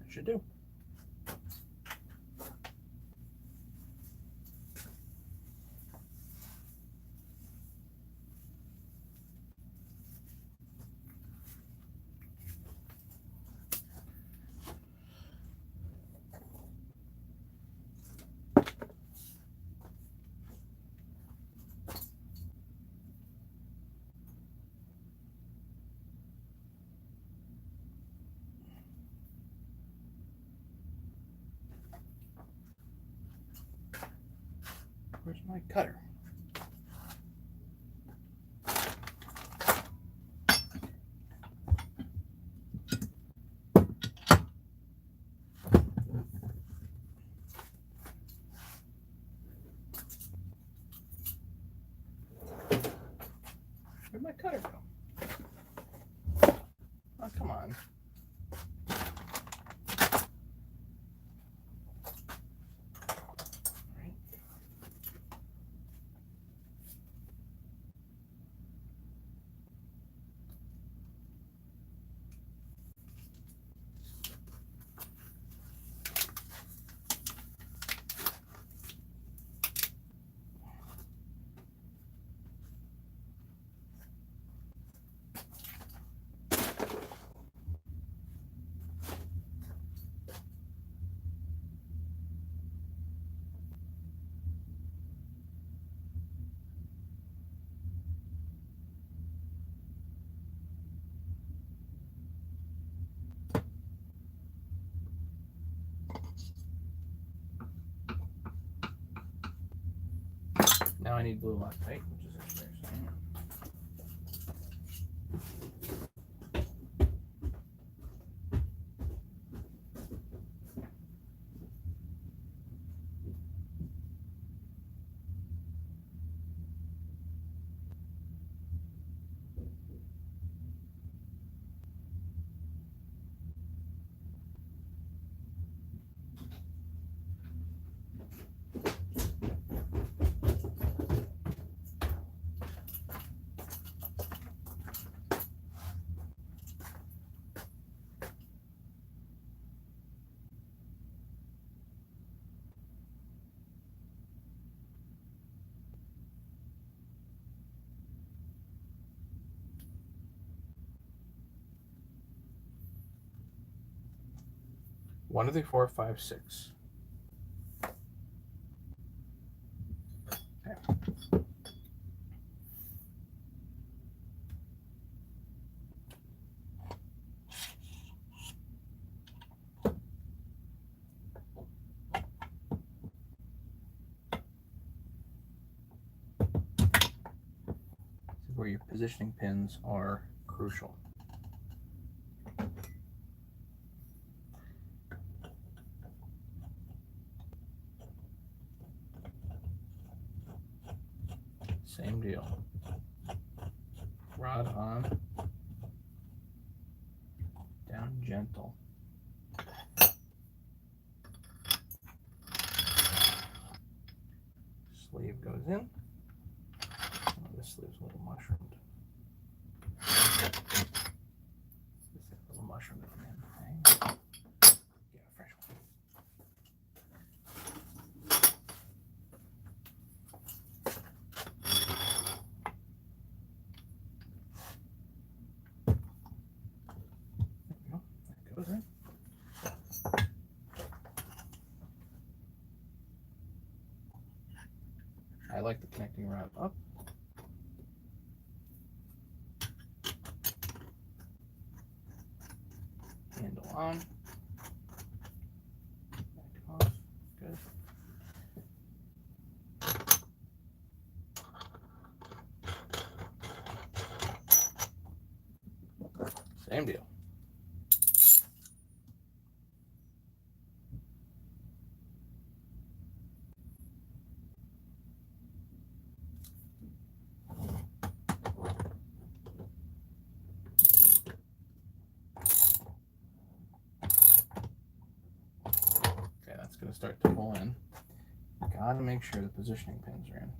S1: Should do. Where's my cutter? Where'd my cutter go? Oh, come on. Now I need blue Loctite, which is upstairs. One, 2, 3, 4, 5, 6. Okay. This is where your positioning pins are crucial. Same deal. Rod on, down gentle. Sleeve goes in. Oh, this sleeve's a little mushroomed. This is a little mushroomed at the end. Okay. Get a fresh one. There we go. That goes in. I like the connecting rod up. Handle on. Back off. Good. Same deal. Going to start to pull in. Got to make sure the positioning pins are in.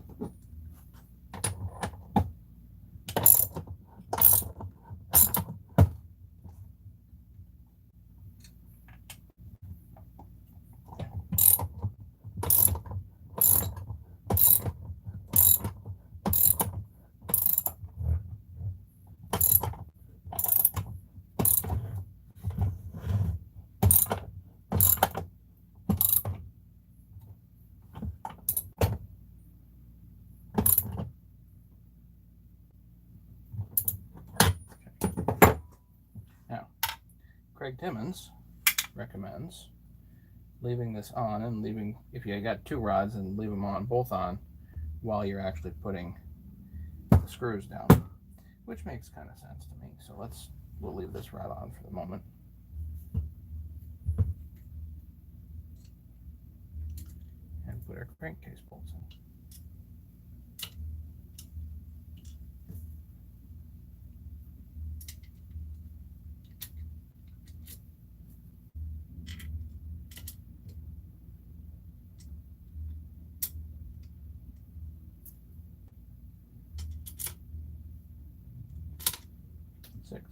S1: Craig Timmons recommends leaving this on and leaving, if you got two rods, and leave them on, both on, while you're actually putting the screws down, which makes kind of sense to me. So we'll leave this rod on for the moment. And put our crankcase bolts in. Six.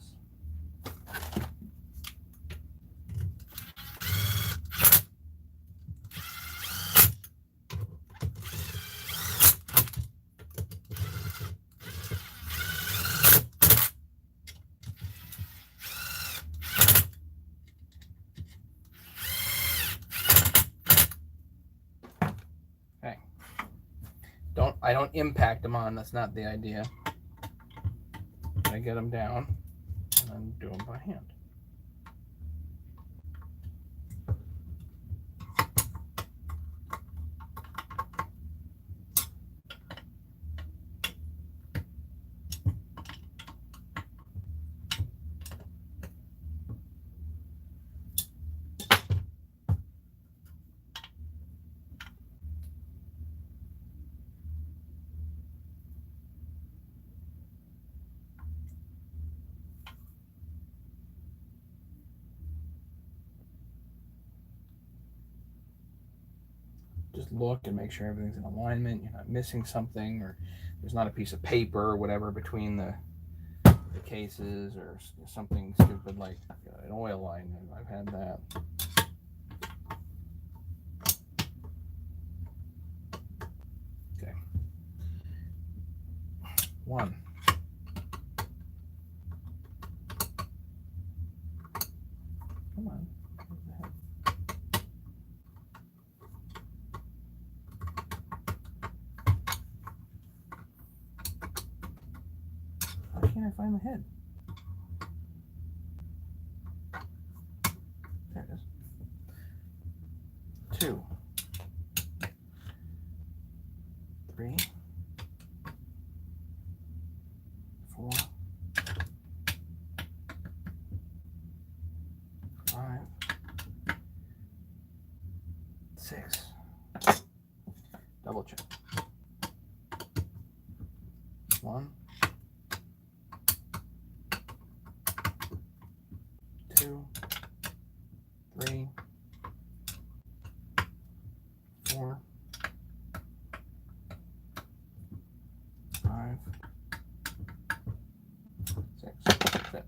S1: Okay. I don't impact them on, that's not the idea. I get them down and then do them by hand. Just look and make sure everything's in alignment, you're not missing something, or there's not a piece of paper or whatever between the cases, or something stupid like an oil line. I've had that. Okay. One. Come on. Why can't I find the head? There it is. Two. Three. Four. Five. Six. Double check. 2, 3, 4, 5, 6. That's it.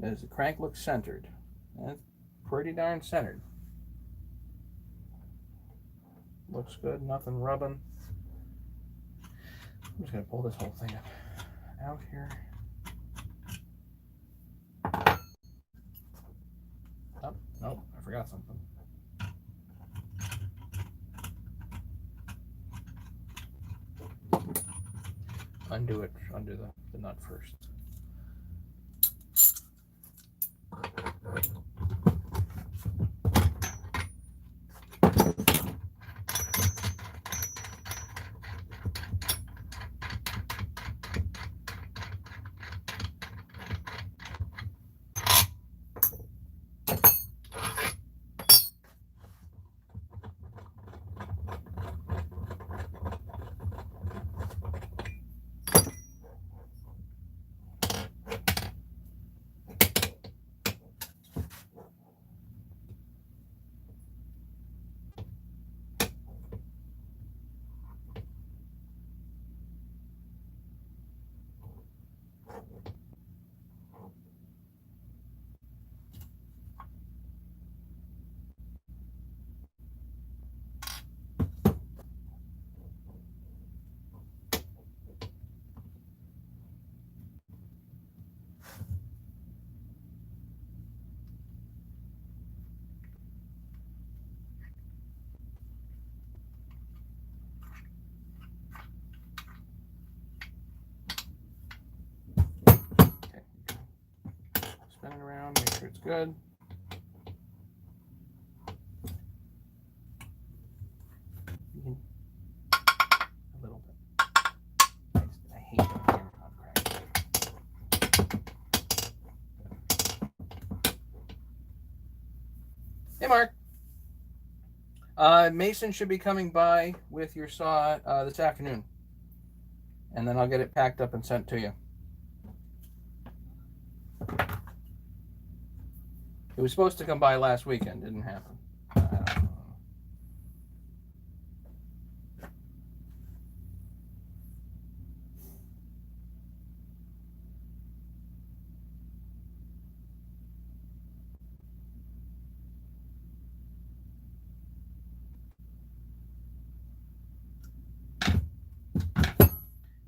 S1: As the crank looks centered. That's pretty darn centered. Looks good, nothing rubbing. I'm just going to pull this whole thing out here. Oh, nope, I forgot something. Undo the nut first. Spin it around, make sure it's good. A little bit. I hate the camera on crank. Hey, Mark. Mason should be coming by with your saw this afternoon. And then I'll get it packed up and sent to you. It was supposed to come by last weekend. Didn't happen.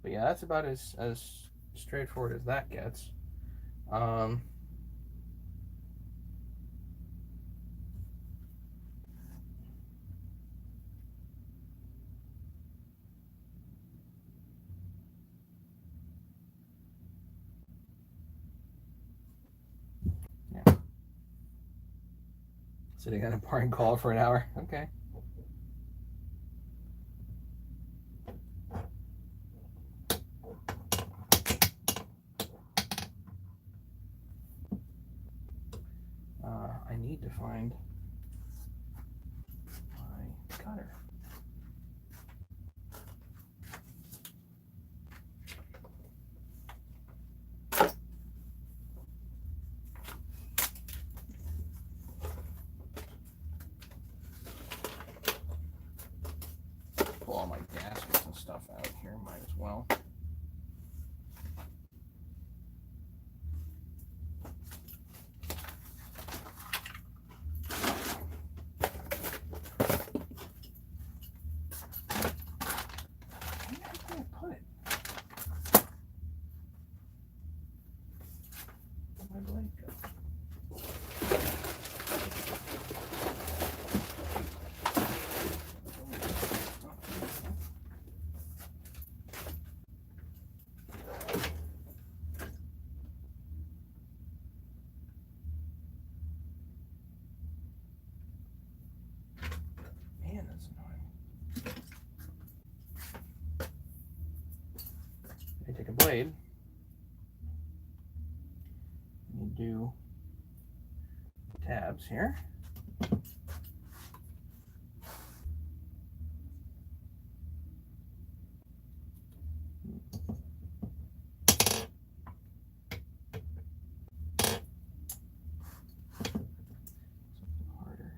S1: But yeah, that's about as straightforward as that gets. Yeah. Sitting on a boring call for an hour. Okay. I need to find my cutter. Pull all my gaskets and stuff out here, might as well. Take a blade, you do tabs here. Harder.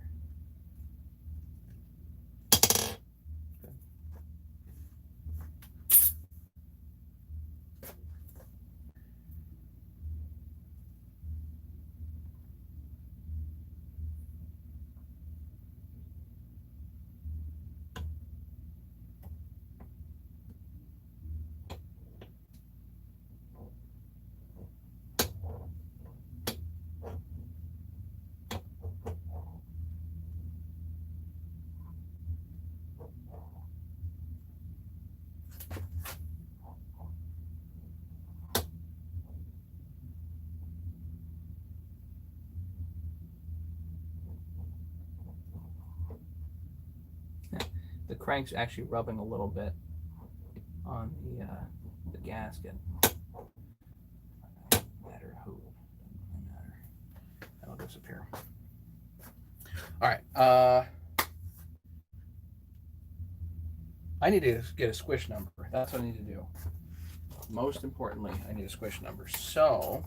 S1: Good. The crank's actually rubbing a little bit on the gasket. No matter who, doesn't matter. That'll disappear. All right. I need to get a squish number. That's what I need to do. Most importantly, I need a squish number. So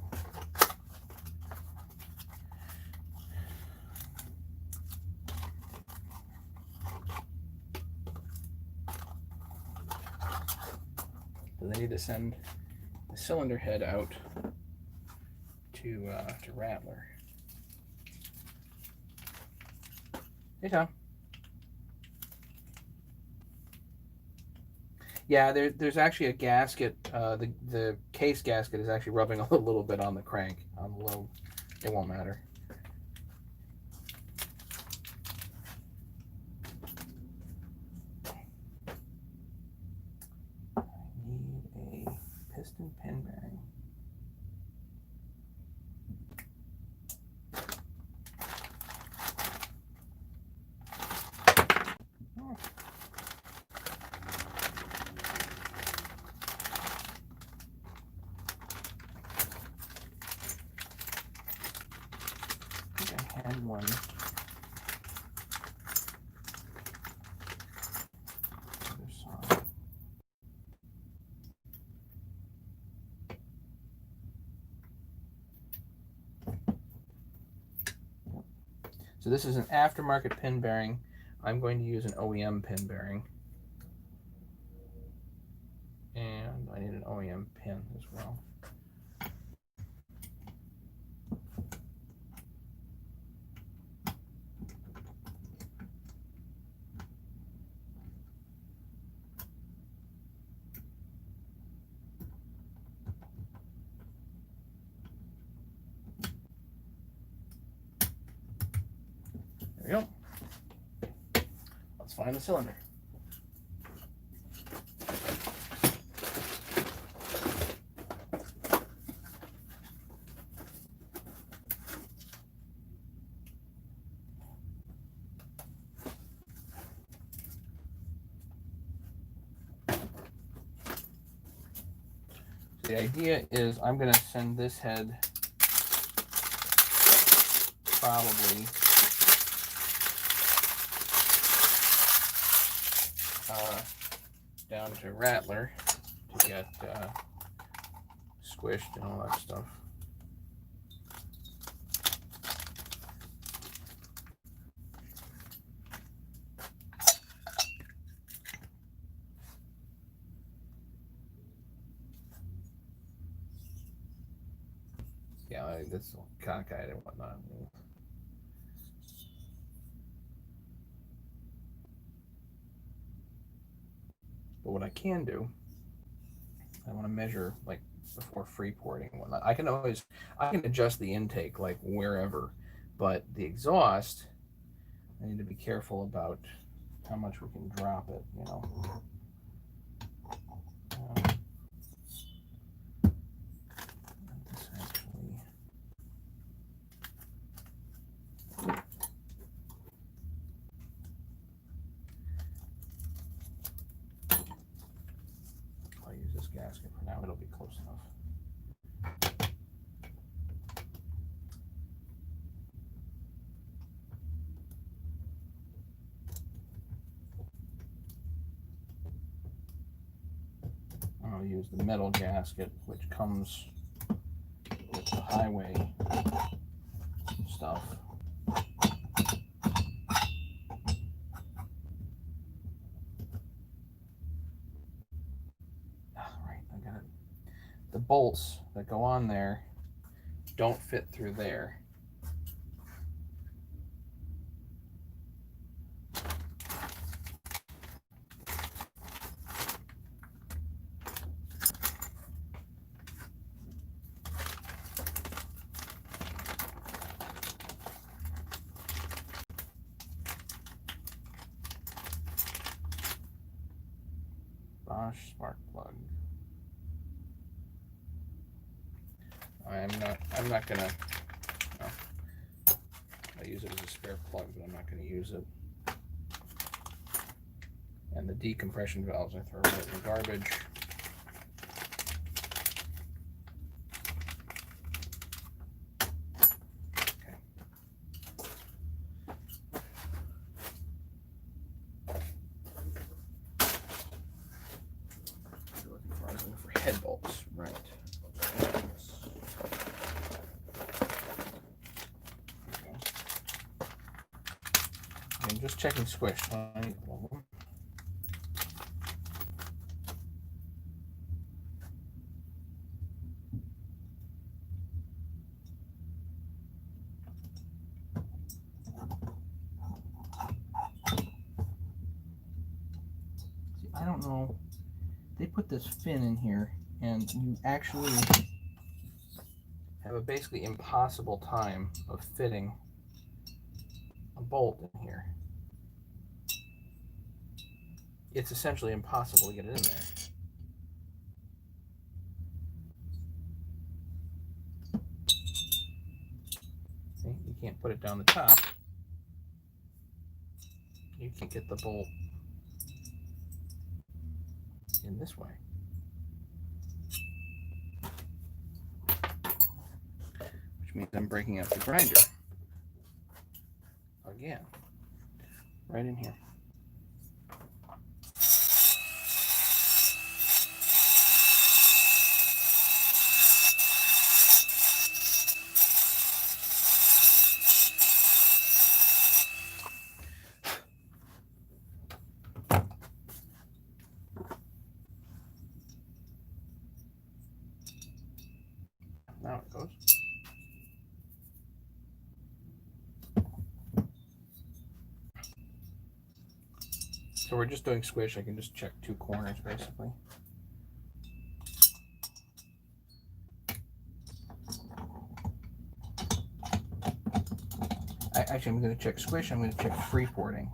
S1: I need to send the cylinder head out to Rattler. Hey, Tom. Yeah, there's actually a gasket. The case gasket is actually rubbing a little bit on the crank, on the lobe. It won't matter. I need a piston pin bearing. Oh. I think I had one. So this is an aftermarket pin bearing. I'm going to use an OEM pin bearing. And I need an OEM pin as well. There we go. Let's find the cylinder. The idea is I'm going to send this head probably down to Rattler to get squished and all that stuff. Yeah, that's cockeyed and whatnot. But what I can do, I want to measure like before free porting and whatnot. I can adjust the intake like wherever, but the exhaust, I need to be careful about how much we can drop it, you know. I'll use this gasket for now. It'll be close enough. I'll use the metal gasket, which comes with the highway stuff. Right, I got it. The bolts that go on there don't fit through there. Spark plug. I'm not gonna, no, I use it as a spare plug, but I'm not gonna use it. And the decompression valves I throw right in the garbage. Okay. I'm looking for head bolts, right? I'm just checking Squish. I need one of them. See, I don't know. They put this fin in here, and you actually have a basically impossible time of fitting a bolt in here. It's essentially impossible to get it in there. See, you can't put it down the top. You can get the bolt in this way. Which means I'm breaking out the grinder. Again. Right in here. Now it goes. So we're just doing Squish. I can just check two corners basically. Actually, I'm going to check Squish. I'm going to check free porting.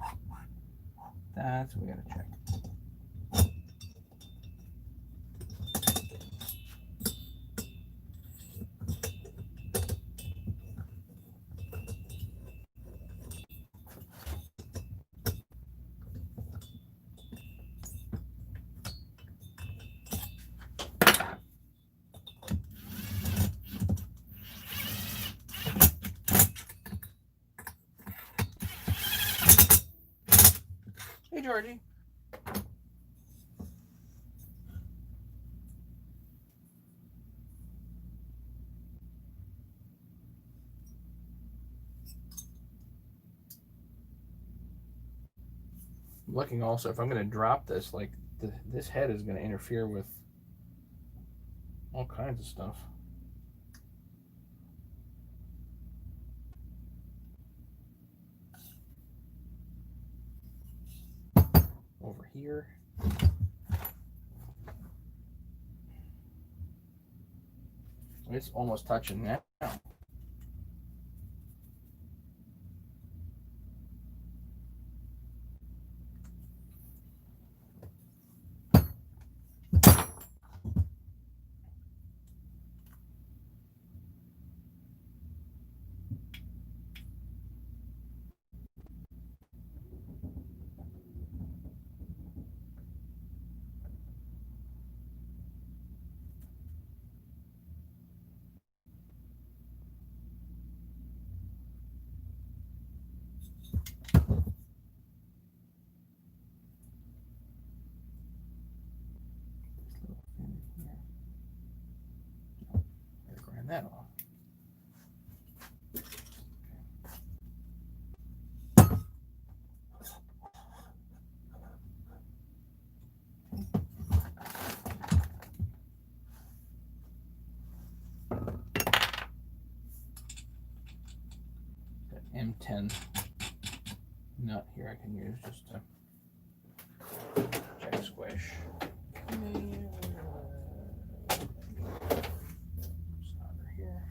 S1: That's what we got to check. Hey, Georgie. I'm looking also, if I'm going to drop this, like this head is going to interfere with all kinds of stuff. Over here. It's almost touching now. turn that off. M10 nut here I can use just to check squish. Solder here.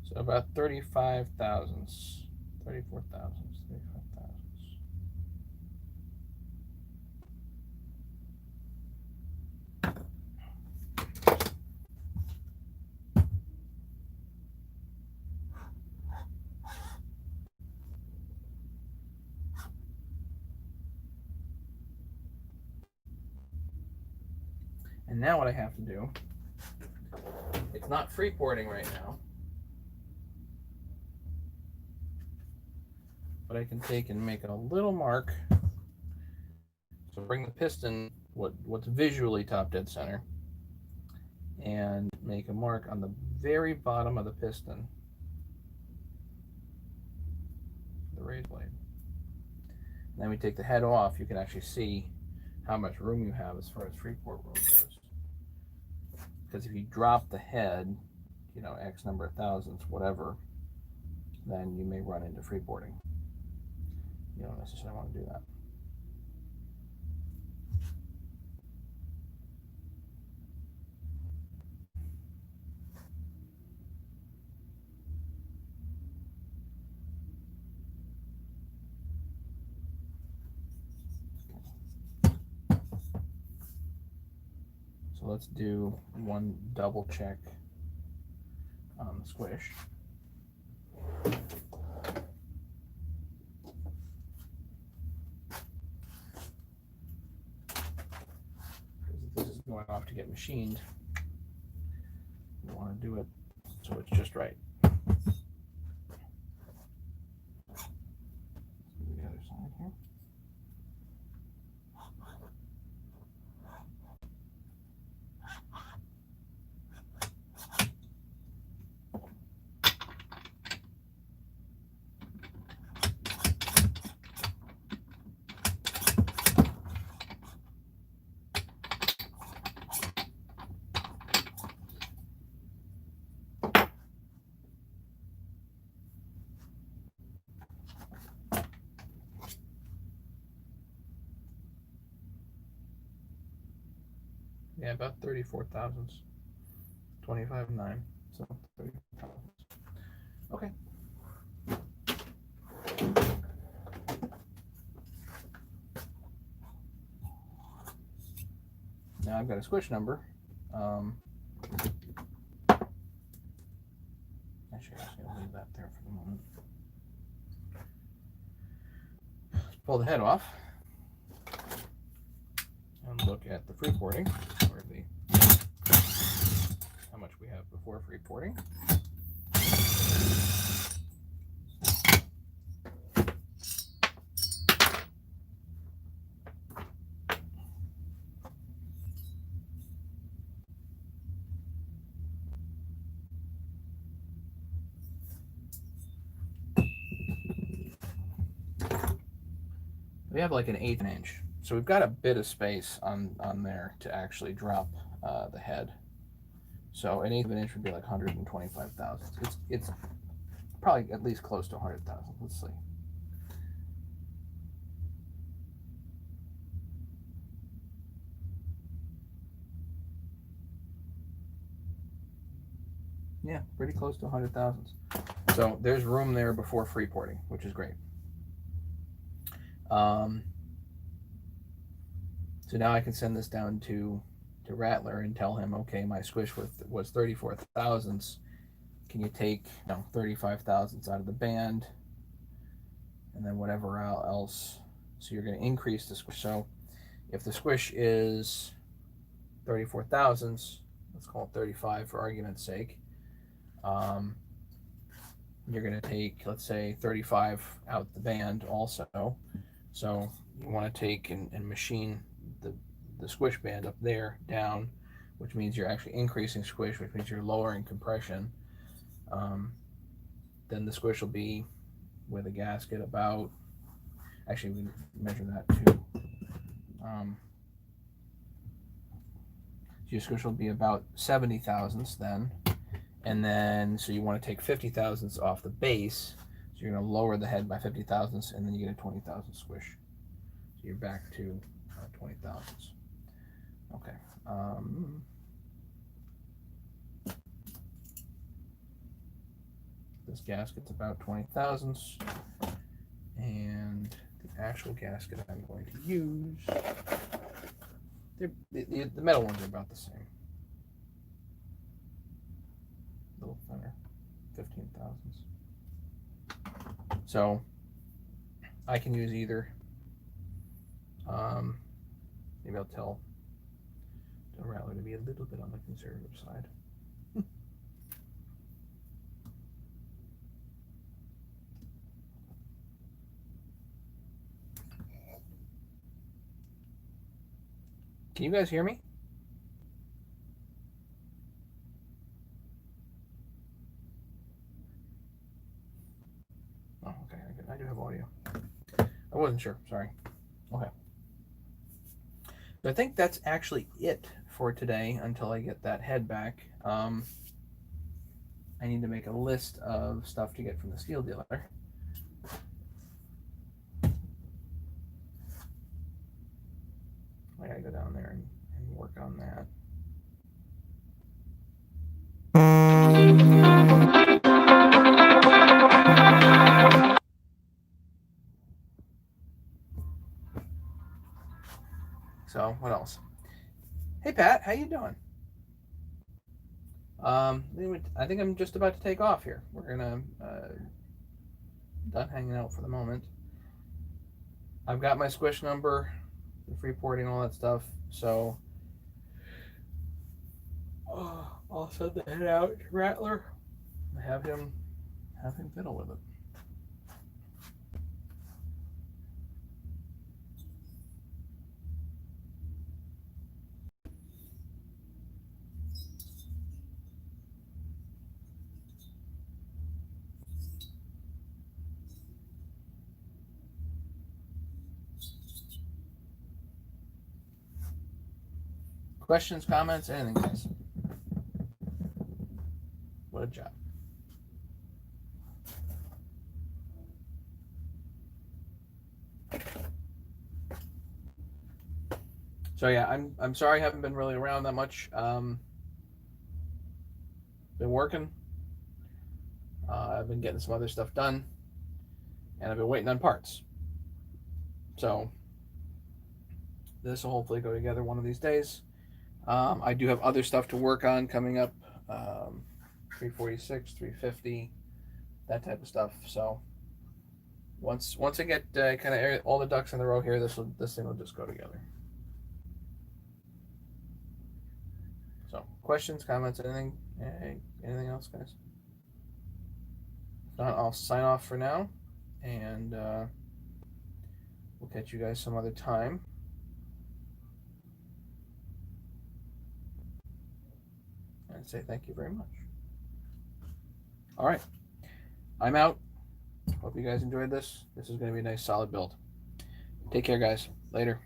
S1: So about 35 thousandths, 34 thousandths, 35 thousandths. And now what I have to do, it's not free porting right now, but I can take and make a little mark. So bring the piston, what's visually top dead center, and make a mark on the very bottom of the piston, the raised blade. And then we take the head off, you can actually see how much room you have as far as free port room goes. Because if you drop the head, you know, X number of thousandths, whatever, then you may run into free porting. You don't necessarily want to do that. So let's do one double check on the squish. This is going off to get machined. We want to do it so it's just right. The other side here. Yeah, about 34 thousandths. 25.9. So 30 thousandths. Okay. Now I've got a squish number. Actually, I'm just going to leave that there for the moment. Let's pull the head off and look at the free porting, or how much we have before free porting. We have like an 1/8 inch, so we've got a bit of space on there to actually drop the head. So an 1/8 inch would be like 125 thousandths. It's probably at least close to 100,000. Let's see. Yeah, pretty close to 100 thousandths. So there's room there before free porting, which is great. So now I can send this down to Rattler and tell him, okay, my squish was 34 thousandths. Can you take 35 thousandths out of the band, and then whatever else? So you're going to increase the squish. So if the squish is 34 thousandths, let's call it 35 for argument's sake. You're going to take, let's say, 35 out the band also. So you want to take and machine the squish band up there down, which means you're actually increasing squish, which means you're lowering compression. Then the squish will be with a gasket about, actually we measure that too. Your squish will be about 70 thousandths then, and then so you want to take 50 thousandths off the base, so you're going to lower the head by 50 thousandths, and then you get a 20 thousandth squish. So you're back to 20 thousandths. Okay. This gasket's about 20 thousandths, and the actual gasket I'm going to use, the metal ones are about the same. A little thinner, 15 thousandths. So I can use either. Maybe I'll tell Rattler to be a little bit on the conservative side. Can you guys hear me? Oh, okay. I do have audio. I wasn't sure. Sorry. Okay. So I think that's actually it for today until I get that head back. I need to make a list of stuff to get from the Stihl dealer. I gotta go down there and work on that. So what else? Hey Pat, how you doing? I think I'm just about to take off here. We're gonna done hanging out for the moment. I've got my squish number, the free porting, all that stuff. So I'll send the head out to Rattler. Have him fiddle with it. Questions, comments, anything, guys? What a job. So yeah, I'm sorry I haven't been really around that much. Been working. I've been getting some other stuff done, and I've been waiting on parts. So this will hopefully go together one of these days. I do have other stuff to work on coming up. 346, 350, that type of stuff. So once I get kind of all the ducks in a row here, this thing will just go together. So questions, comments, anything else, guys? If not, I'll sign off for now, and we'll catch you guys some other time. And say thank you very much. All right, I'm out. Hope you guys enjoyed this. This is going to be a nice solid build. Take care, guys. Later.